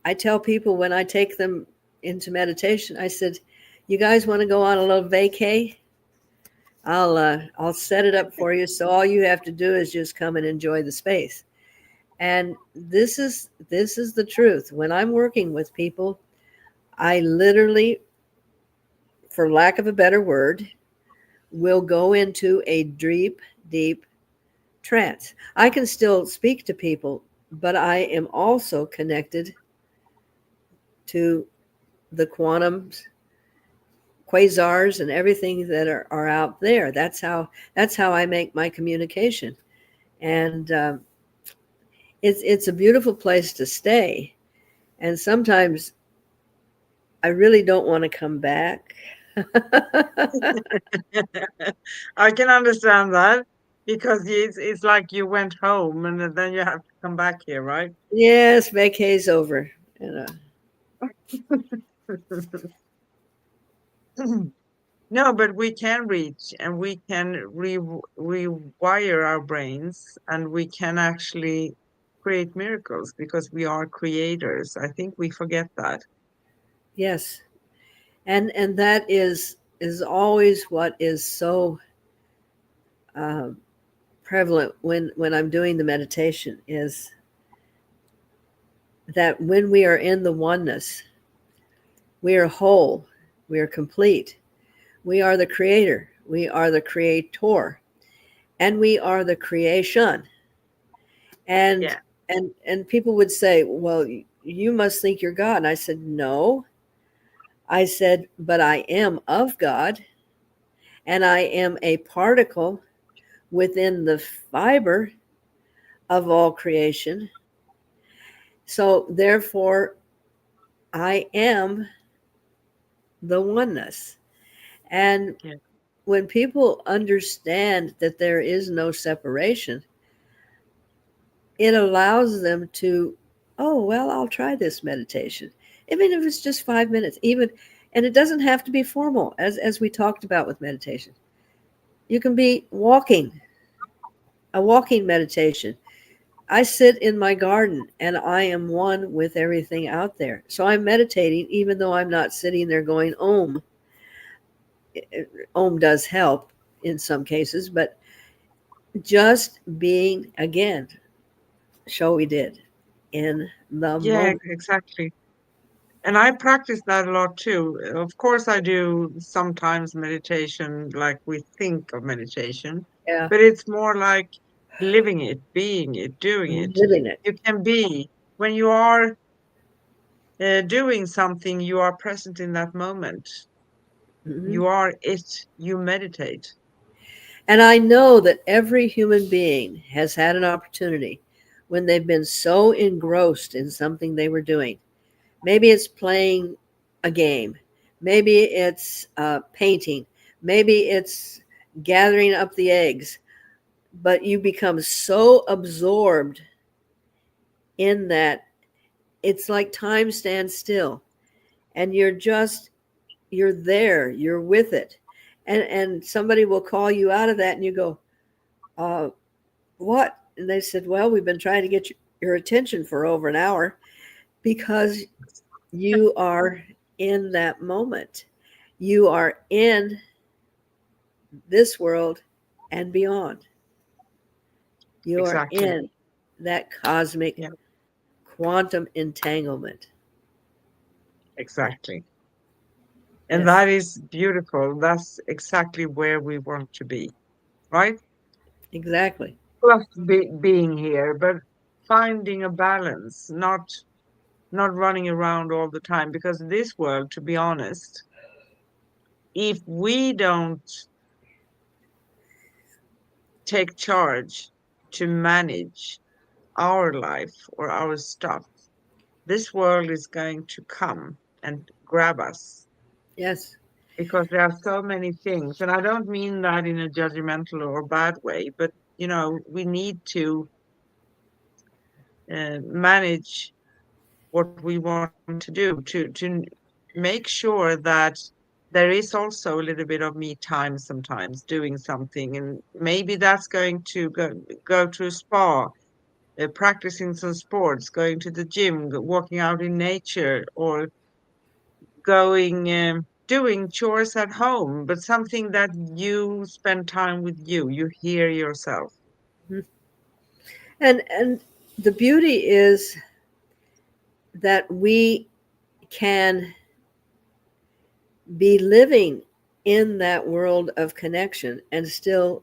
S2: I tell people when I take them into meditation, I said, "You guys want to go on a little vacay? I'll set it up for you. So all you have to do is just come and enjoy the space." And this is the truth. When I'm working with people, I literally, for lack of a better word, will go into a deep trance. I can still speak to people, but I am also connected to the quantums, quasars, and everything that are out there. That's how I make my communication. And it's a beautiful place to stay. And sometimes I really don't want to come back.
S1: I can understand that because it's like you went home and then you have to come back here, right?
S2: Yes, vacay's over. You know.
S1: No, but we can reach and we can rewire our brains and we can actually create miracles because we are creators. I think we forget that.
S2: Yes, and that is always what is so uh, prevalent when I'm doing the meditation is that when we are in the oneness, we are whole, we are complete, we are the creator, we are the creator, and we are the creation. And
S1: Yeah,
S2: and people would say, well, you must think you're God. And I said, no. I said, but I am of God, and I am a particle within the fiber of all creation. So therefore, I am the oneness. And
S1: yeah,
S2: when people understand that there is no separation, it allows them to, oh, well, I'll try this meditation. Even if it's just 5 minutes, even, and it doesn't have to be formal, as we talked about with meditation. You can be walking, a walking meditation. I sit in my garden and I am one with everything out there. So I'm meditating, even though I'm not sitting there going, Om. Om does help in some cases, but just being, again, show we did in the
S1: yeah,
S2: moment.
S1: exactly. And I practice that a lot too. Of course, I do sometimes meditation like we think of meditation,
S2: Yeah,
S1: but it's more like living it, being it, doing it.
S2: living it.
S1: You can be, when you are doing something, you are present in that moment.
S2: Mhm.
S1: You are it, you meditate.
S2: And I know that every human being has had an opportunity when they've been so engrossed in something they were doing. Maybe it's playing a game, maybe it's painting, maybe it's gathering up the eggs, but you become so absorbed in that it's like time stands still and you're there, you're with it. And somebody will call you out of that and you go, uh, what? And they said, well, we've been trying to get your attention for over an hour because you are in that moment. You are in this world and beyond. You are
S1: Exactly.
S2: in that cosmic
S1: Yeah,
S2: quantum entanglement.
S1: exactly. And
S2: Yes,
S1: that is beautiful. That's exactly where we want to be, right?
S2: exactly.
S1: Plus being here, but finding a balance, not running around all the time. Because this world, to be honest, if we don't take charge to manage our life or our stuff, this world is going to come and grab us
S2: Yes.
S1: because there are so many things. And I don't mean that in a judgmental or bad way, but we need to manage what we want to do to make sure that there is also a little bit of me time sometimes doing something, and maybe that's going to go to a spa, practicing some sports, going to the gym, walking out in nature, or going doing chores at home, but something that you spend time with you hear yourself.
S2: Mhm. And the beauty is that we can be living in that world of connection and still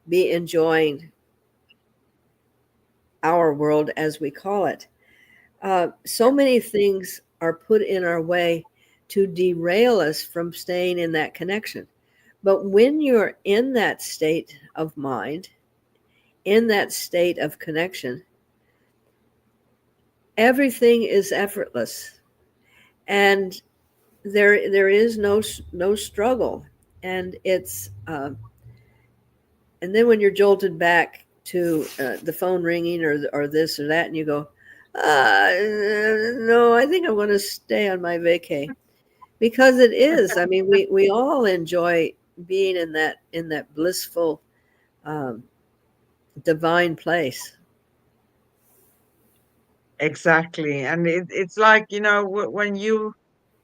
S2: be enjoying our world as we call it. So many things are put in our way to derail us from staying in that connection. But when you're in that state of mind, in that state of connection, everything is effortless. And there is no struggle, and it's and then when you're jolted back to the phone ringing or this or that, and you go, no, I think I'm going to stay on my vacay, because it is. I mean, we all enjoy being in that blissful, um, divine place.
S1: Exactly. And it's like, when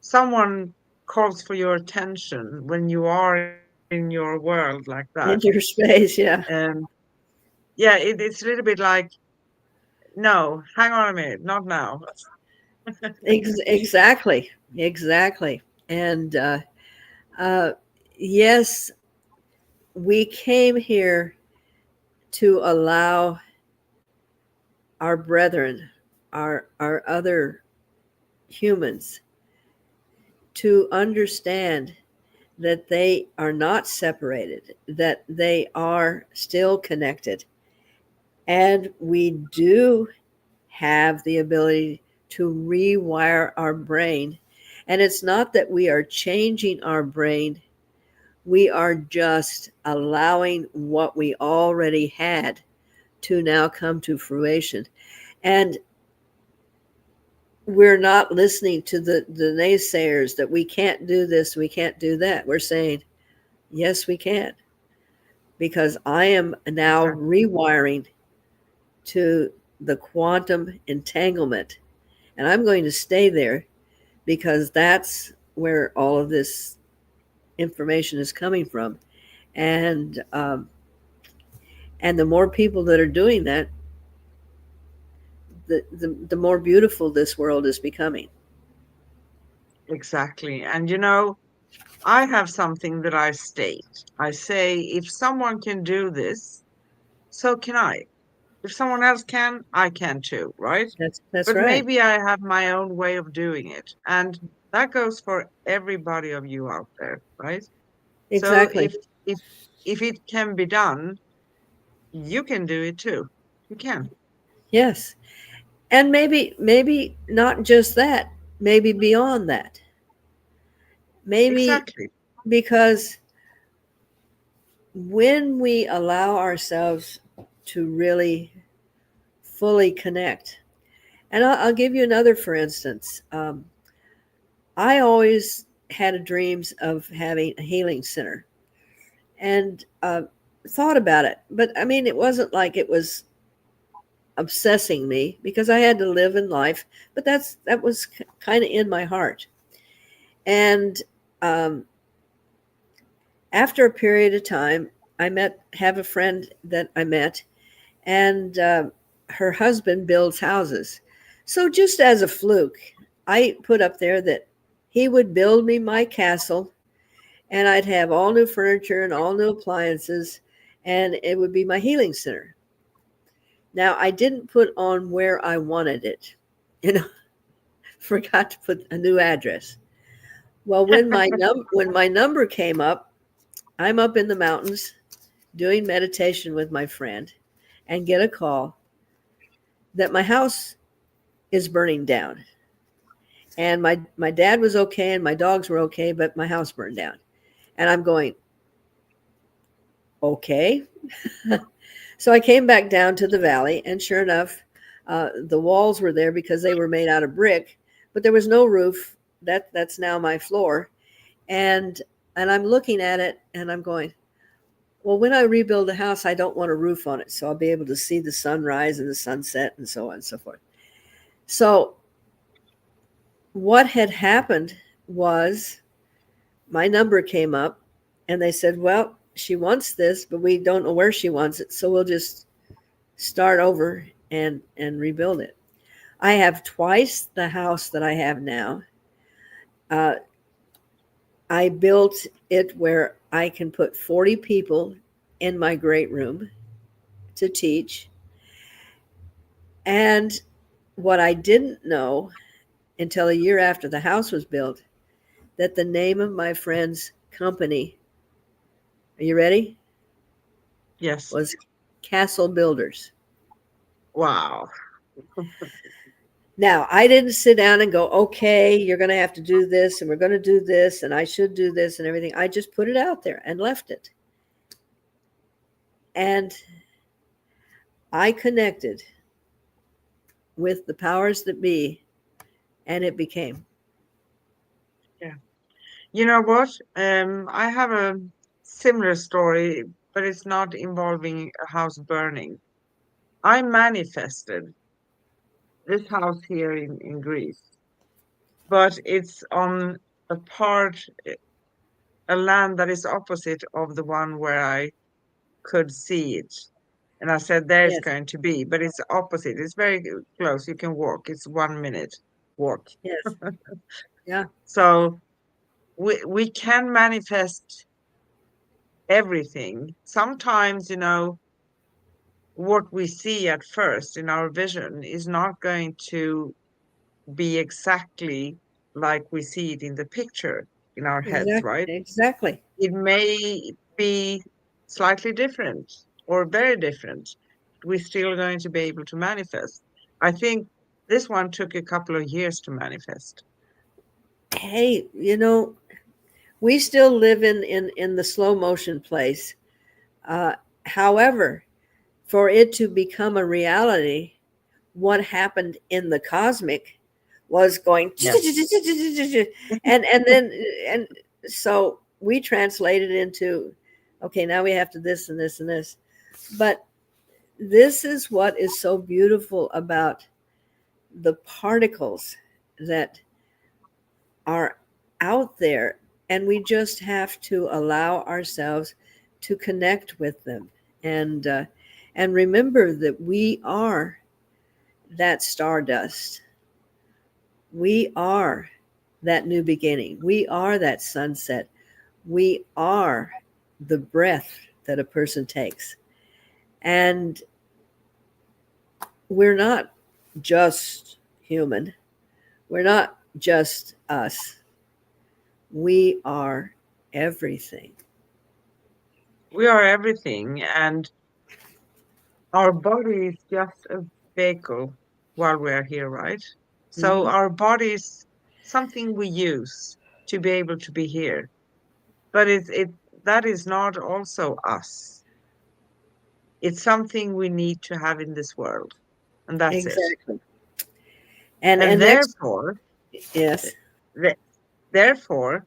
S1: someone calls for your attention, when you are in your world like that,
S2: In your space, yeah.
S1: um, yeah, it's a little bit like, no, hang on a minute, not now.
S2: Exactly, exactly. And uh, yes, we came here to allow our brethren, our other humans, to understand that they are not separated, that they are still connected. And we do have the ability to rewire our brain. And it's not that we are changing our brain, we are just allowing what we already had to now come to fruition. And we're not listening to the naysayers that we can't do this, we can't do that. We're saying, yes, we can, because I am now
S1: Exactly.
S2: rewiring to the quantum entanglement. And I'm going to stay there because that's where all of this information is coming from. And and the more people that are doing that, the more beautiful this world is becoming.
S1: Exactly. And I have something that I state. I say, if someone can do this, so can I. If someone else can, I can too, right?
S2: That's
S1: But
S2: right.
S1: maybe I have my own way of doing it. And that goes for everybody of you out there, right? So
S2: Exactly.
S1: if it can be done, you can do it too. You can.
S2: Yes. And maybe not just that, maybe beyond that. Maybe
S1: Exactly.
S2: because when we allow ourselves to really fully connect, and I'll give you another for instance. I always had dreams of having a healing center, and thought about it, but I mean, it wasn't like it was obsessing me because I had to live in life. But that was kind of in my heart. And um, after a period of time, have a friend that I met, and her husband builds houses. So just as a fluke, I put up there that he would build me my castle, and I'd have all new furniture and all new appliances, and it would be my healing center. Now I didn't put on where I wanted it, you know, forgot to put a new address. Well, when my number came up, I'm up in the mountains doing meditation with my friend, and get a call that my house is burning down. And my dad was okay and my dogs were okay, but my house burned down. And I'm going, okay. So I came back down to the valley, and sure enough, the walls were there because they were made out of brick, but there was no roof. That's now my floor. And I'm looking at it and I'm going, well, when I rebuild the house, I don't want a roof on it, so I'll be able to see the sunrise and the sunset and so on and so forth. So what had happened was my number came up, and they said, well, she wants this, but we don't know where she wants it, so we'll just start over and rebuild it. I have twice the house that I have now. Uh, I built it where I can put 40 people in my great room to teach. And what I didn't know until a year after the house was built, that the name of my friend's company, are you ready?
S1: Yes.
S2: Was Castle Builders.
S1: Wow.
S2: Now, I didn't sit down and go, okay, you're going to have to do this and we're going to do this and I should do this and everything. I just put it out there and left it. And I connected with the powers that be, and it became.
S1: Yeah. You know what? I have a similar story, but it's not involving a house burning. I manifested this house here in Greece, but it's on a part, a land that is opposite of the one where I could see it. And I said, there's
S2: Yes,
S1: going to be, but it's opposite. It's very close. You can walk. It's 1 minute walk.
S2: yes, yeah,
S1: So we can manifest everything. Sometimes, what we see at first in our vision is not going to be exactly like we see it in the picture in our heads,
S2: exactly,
S1: right?
S2: exactly.
S1: It may be slightly different or very different. We're still going to be able to manifest. I think this one took a couple of years to manifest.
S2: Hey, we still live in the slow motion place. Uh, However, for it to become a reality, what happened in the cosmic was going
S1: Yes.
S2: and then and so we translated into, okay, now we have to this and this and this. But this is what is so beautiful about the particles that are out there, and we just have to allow ourselves to connect with them and remember that we are that stardust. We are that new beginning. We are that sunset. We are the breath that a person takes. And we're not just human, we're not just us. We are everything.
S1: We are everything, and our body is just a vehicle while we're here, right? So
S2: Hmm.
S1: our body is something we use to be able to be here, but it that is not also us. It's something we need to have in this world, and that's it.
S2: Exactly. And
S1: And
S2: and next,
S1: therefore,
S2: yes,
S1: th- therefore,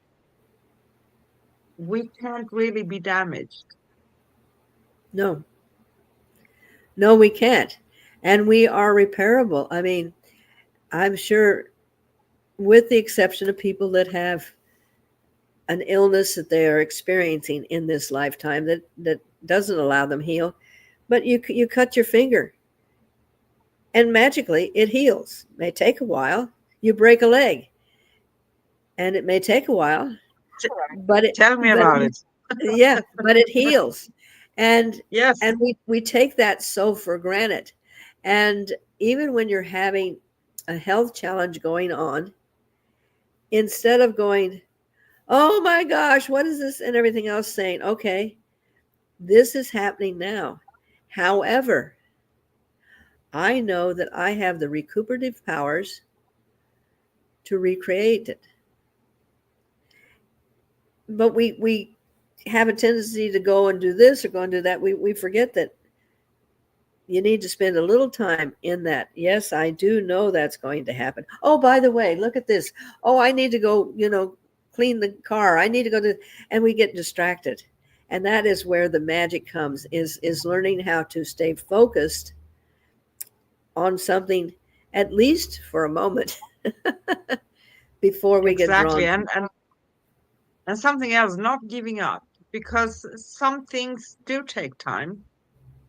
S1: we can't really be damaged.
S2: no, no, we can't. And we are repairable. I mean, I'm sure, with the exception of people that have an illness that they are experiencing in this lifetime that doesn't allow them heal, but you cut your finger and magically it heals. It may take a while. You break a leg and it may take a while,
S1: T-
S2: but it
S1: Tell me
S2: but
S1: about
S2: it,
S1: it.
S2: yeah, but it heals. and
S1: Yes,
S2: and we take that so for granted. And even when you're having a health challenge going on, instead of going, oh my gosh, what is this, and everything else, saying, okay, this is happening now. However, I know that I have the recuperative powers to recreate it. But we have a tendency to go and do this or go and do that. We forget that you need to spend a little time in that. Yes, I do know that's going to happen. Oh, by the way, look at this. Oh, I need to go, clean the car. I need to go to, and we get distracted. And that is where the magic comes, is learning how to stay focused on something, at least for a moment, before we get
S1: exactly.
S2: drawn.
S1: And something else, not giving up, because some things do take time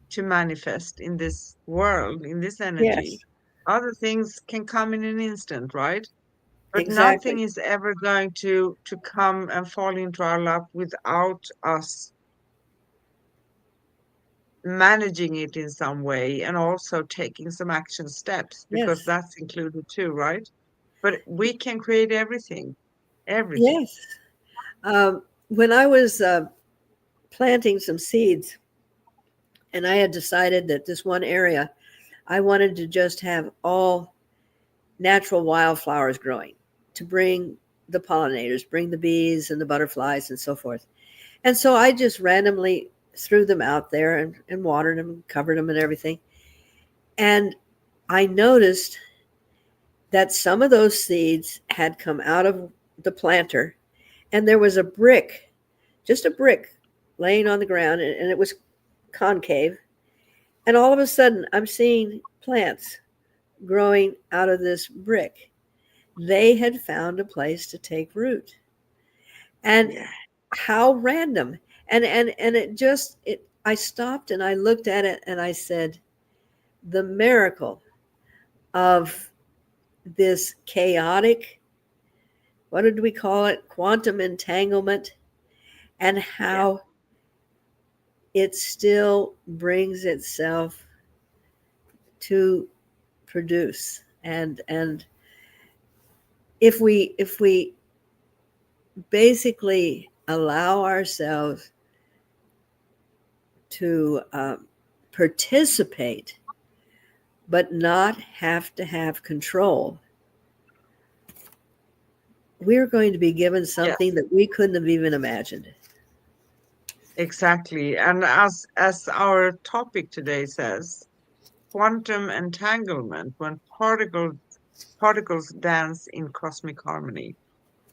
S1: to manifest in this world, in this energy.
S2: Yes,
S1: Other things can come in an instant, right? But nothing
S2: exactly.
S1: is ever going to come and fall into our lap without us managing it in some way and also taking some action steps, because
S2: Yes,
S1: that's included too, right? But we can create everything, everything.
S2: yes. When I was planting some seeds, and I had decided that this one area I wanted to just have all natural wildflowers growing to bring the pollinators, bring the bees and the butterflies and so forth. And so I just randomly threw them out there and watered them and covered them and everything. And I noticed that some of those seeds had come out of the planter, and there was a brick, just a brick, laying on the ground, and it was concave. And all of a sudden, I'm seeing plants growing out of this brick. They had found a place to take root. And
S1: Yeah.
S2: how random. And it just it I stopped and I looked at it and I said, the miracle of this chaotic, what did we call it? Quantum entanglement, and
S1: Yeah.
S2: how it still brings itself to produce. And if we basically allow ourselves to participate but not have to have control, we're going to be given something
S1: Yes.
S2: that we couldn't have even imagined.
S1: Exactly. And as our topic today says, quantum entanglement, when particles dance in cosmic harmony.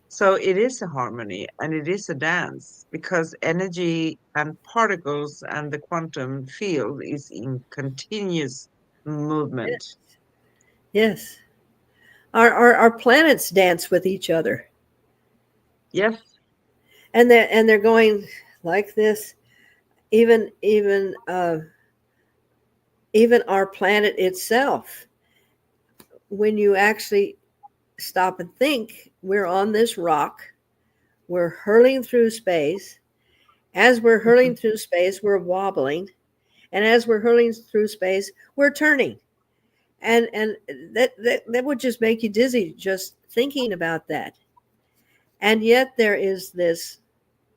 S1: So it is a harmony and it is a dance because energy and particles and the quantum field is in continuous movement.
S2: Yes. Our planets dance with each other.
S1: Yes.
S2: And they're going like this. Even our planet itself, when you actually stop and think, we're on this rock, we're hurling through space. As we're hurling through space, we're wobbling, and as we're hurling through space, we're turning. And that would just make you dizzy just thinking about that. And yet there is this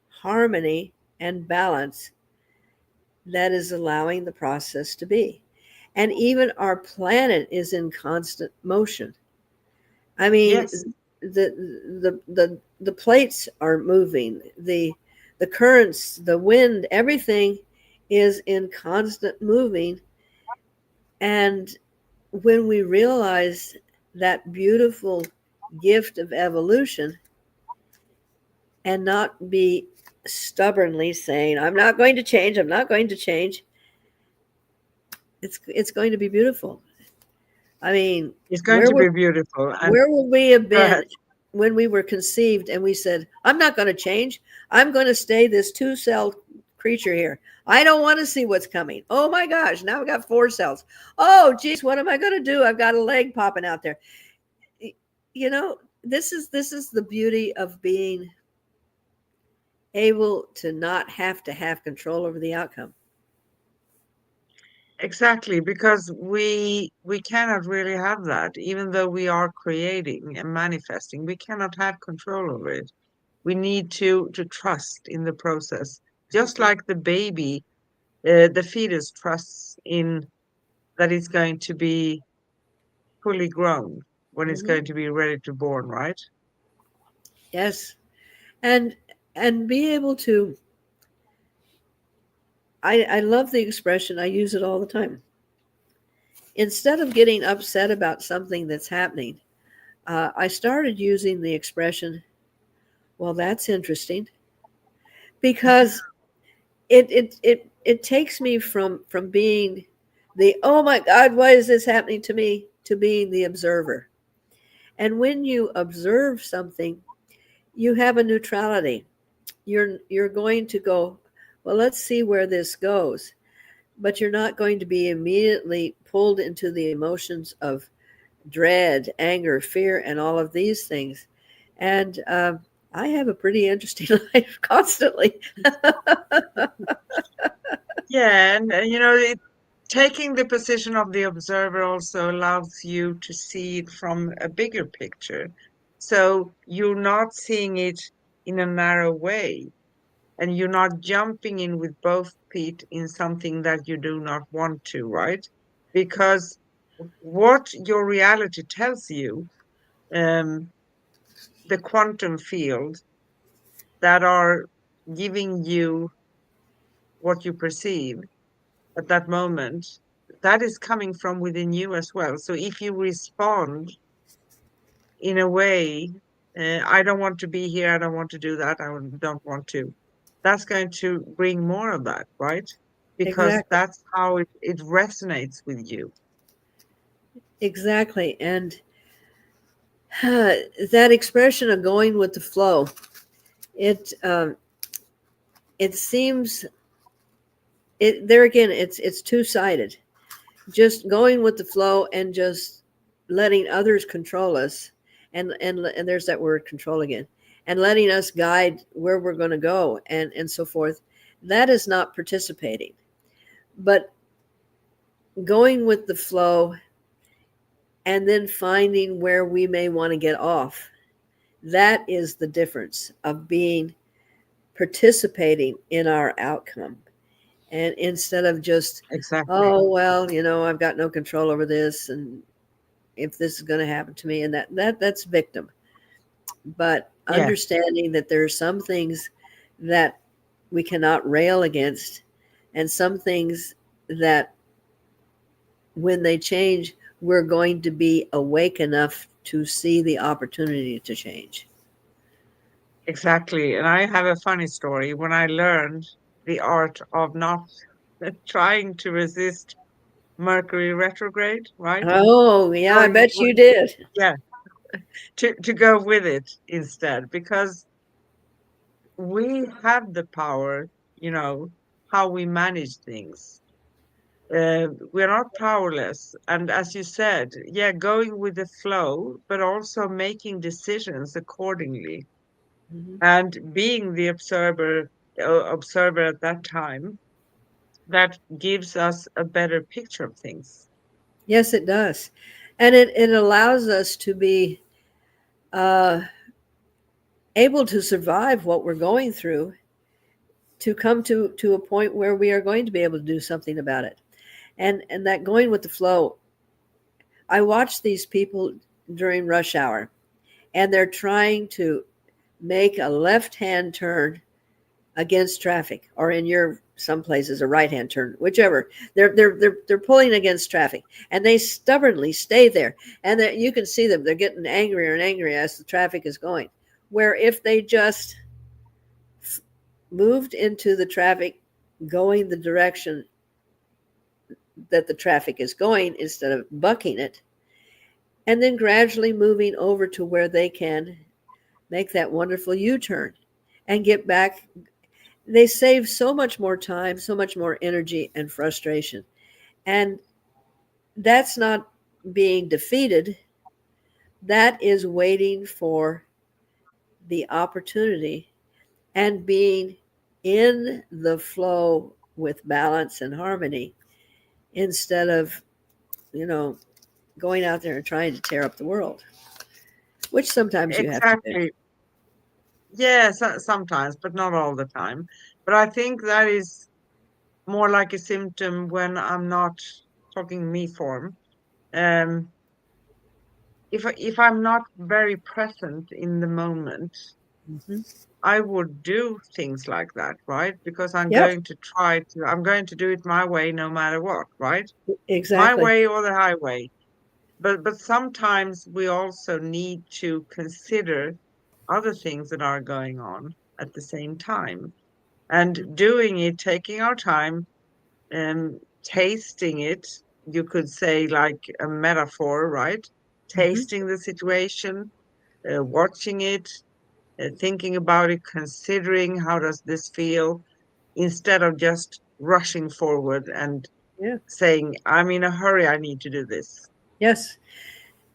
S2: harmony and balance that is allowing the process to be. And even our planet is in constant motion. I mean,
S1: Yes.
S2: the plates are moving, the currents, the wind, everything is in constant moving. And when we realize that beautiful gift of evolution and not be stubbornly saying, I'm not going to change, I'm not going to change, it's going to be beautiful. I mean,
S1: It's going
S2: where
S1: to
S2: would
S1: be beautiful. And
S2: where would we have
S1: go ahead.
S2: been when we were conceived and we said, I'm not going to change. I'm going to stay this two-celled creature here. I don't want to see what's coming. Oh my gosh, now I've got 4 cells. Oh geez, what am I going to do? I've got a leg popping out there. You know, this is the beauty of being able to not have to have control over the outcome.
S1: Exactly, because we cannot really have that, even though we are creating and manifesting, we cannot have control over it. We need to trust in the process, just
S2: Mhm.
S1: like the baby, the fetus trusts in that it's going to be fully grown when it's
S2: Mhm.
S1: going to be ready to born, right?
S2: Yes, and and be able to. I love the expression. I use it all the time. Instead of getting upset about something that's happening, I started using the expression, well, that's interesting, because it takes me from being the, oh my God, why is this happening to me, to being the observer. And when you observe something, you have a neutrality. You're going to go, well, let's see where this goes. But you're not going to be immediately pulled into the emotions of dread, anger, fear, and all of these things. And I have a pretty interesting life constantly.
S1: Yeah, and taking the position of the observer also allows you to see it from a bigger picture. So you're not seeing it in a narrow way, and you're not jumping in with both feet in something that you do not want to, right? Because what your reality tells you, um, the quantum field that are giving you what you perceive at that moment, that is coming from within you as well. So if you respond in a way, I don't want to be here, I don't want to do that, don't want to, that's going to bring more of that, right? Because
S2: Exactly.
S1: that's how it resonates with you.
S2: Exactly. And that expression of going with the flow, it it seems it there again. It's two sided. Just going with the flow and just letting others control us, and there's that word control again, and letting us guide where we're going to go and so forth. That is not participating, but going with the flow and then finding where we may want to get off. That is the difference of being participating in our outcome. And instead of just,
S1: Exactly.
S2: oh, well, I've got no control over this. And if this is going to happen to me, and that's victim. But
S1: Yes,
S2: understanding that there are some things that we cannot rail against, and some things that when they change, we're going to be awake enough to see the opportunity to change.
S1: exactly. And I have a funny story. When I learned the art of not trying to resist Mercury retrograde, right?
S2: Oh, yeah, I
S1: Going,
S2: bet you did.
S1: yeah, to go with it instead, because we have the power, you know, how we manage things. We're not powerless. And as you said, yeah, going with the flow, but also making decisions accordingly
S2: Mhm.
S1: and being the observer at that time, that gives us a better picture of things.
S2: Yes, it does. And it allows us to be uh, able to survive what we're going through, to come to a point where we are going to be able to do something about it. And that going with the flow, I watch these people during rush hour, and they're trying to make a left hand turn against traffic, or in your some places a right hand turn, whichever. They're pulling against traffic, and they stubbornly stay there. And that you can see them; they're getting angrier and angrier as the traffic is going. Where if they just moved into the traffic, going the direction that the traffic is going instead of bucking it, and then gradually moving over to where they can make that wonderful U-turn and get back, they save so much more time, so much more energy and frustration. And that's not being defeated, that is waiting for the opportunity and being in the flow with balance and harmony instead of, you know, going out there and trying to tear up the world, which sometimes you have to do.
S1: Exactly. Yes, sometimes, but not all the time. But I think that is more like a symptom when I'm not talking me form. Um, if I'm not very present in the moment,
S2: Mm-hmm.
S1: I would do things like that, right? Because
S2: Yep,
S1: I'm going to do it my way no matter what, right? My
S2: exactly.
S1: way or the highway. But sometimes we also need to consider other things that are going on at the same time. And doing it, taking our time, and tasting it, you could say like a metaphor, right?
S2: Mm-hmm.
S1: Tasting the situation, watching it, thinking about it, considering how does this feel, instead of just rushing forward and
S2: Yeah.
S1: saying, I'm in a hurry, I need to do this.
S2: Yes.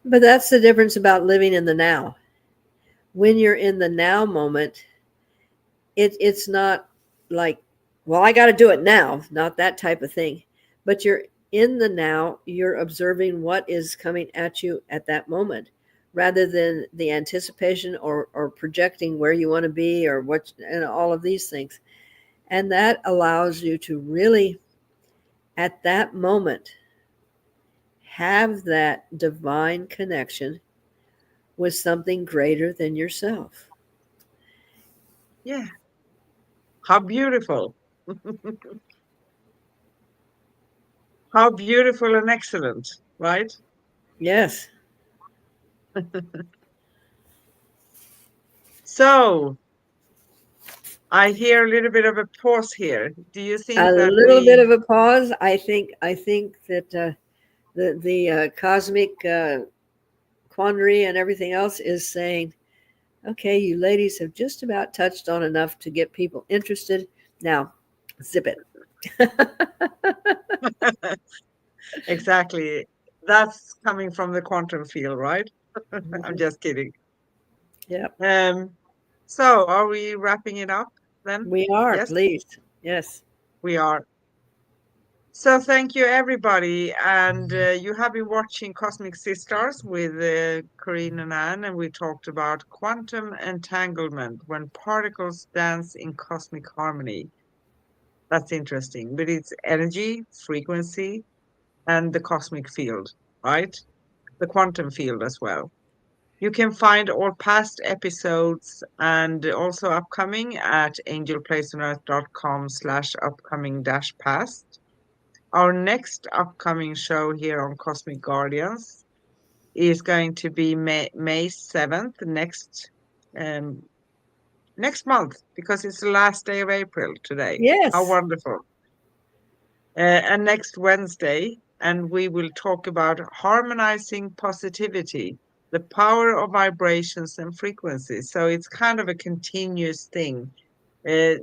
S2: But that's the difference about living in the now. When you're in the now moment, it's not like, well, I got to do it now, not that type of thing. But you're in the now, you're observing what is coming at you at that moment rather than the anticipation or projecting where you want to be or what and all of these things. And that allows you to really, at that moment, have that divine connection with something greater than yourself.
S1: Yeah. How beautiful. How beautiful and excellent, right?
S2: Yes,
S1: So I hear a little bit of a pause here. Do you
S2: a
S1: think that
S2: little bit
S1: we,
S2: of a pause. I think that the cosmic quandary and everything else is saying, okay, you ladies have just about touched on enough to get people interested. Now, zip it.
S1: exactly, that's coming from the quantum field, right? I'm
S2: Mhm.
S1: just kidding.
S2: Yep,
S1: Um, so are we wrapping it up then?
S2: we are,
S1: Yes,
S2: please. Yes.
S1: we are. So thank you, everybody. And you have been watching Cosmic Sisters with Corinne and Anne, and we talked about quantum entanglement when particles dance in cosmic harmony. That's interesting, but it's energy, frequency, and the cosmic field, right? The quantum field as well. You can find all past episodes and also upcoming at angelplaceonearth.com/upcoming dash past. Our next upcoming show here on Cosmic Guardians is going to be May 7th, um, next month, because it's the last day of April today. How
S2: Yes.
S1: wonderful. And next Wednesday, and we will talk about harmonizing positivity, the power of vibrations and frequencies. So it's kind of a continuous thing, uh,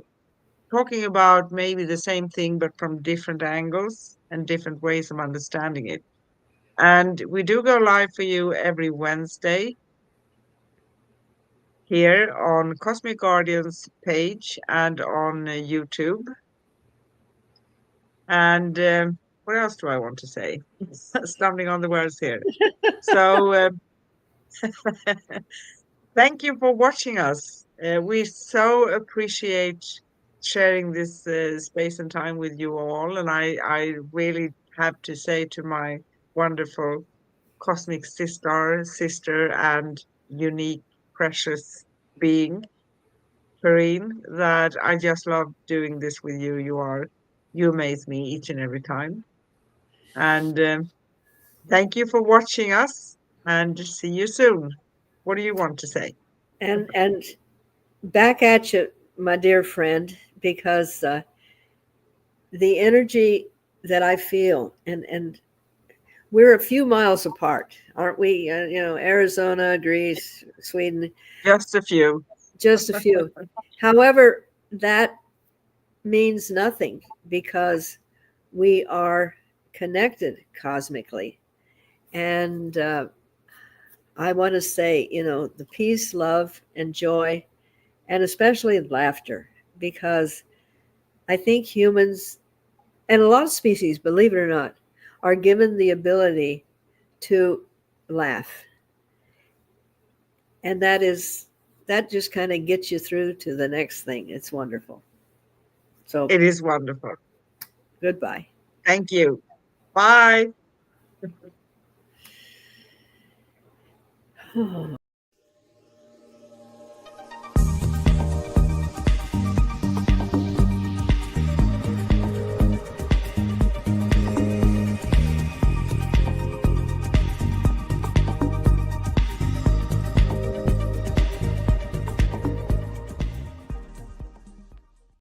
S1: talking about maybe the same thing, but from different angles and different ways of understanding it. And we do go live for you every Wednesday here on Cosmic Guardians page and on YouTube. And what else do I want to say? Stumbling on the words here. So thank you for watching us. We so appreciate sharing this space and time with you all. And I really have to say to my wonderful cosmic sister and unique, precious being, Karine, that I just love doing this with you. You amaze me each and every time. And thank you for watching us and see you soon. What do you want to say?
S2: And back at you, my dear friend, because the energy that I feel, and we're a few miles apart, aren't we? Arizona, Greece, Sweden,
S1: Just a few.
S2: just a few. However, that means nothing because we are connected cosmically. And I want to say, the peace, love, and joy, and especially laughter, because I think humans and a lot of species, believe it or not, are given the ability to laugh. And that just kind of gets you through to the next thing. It's wonderful. So
S1: It is wonderful.
S2: goodbye.
S1: Thank you. Bye.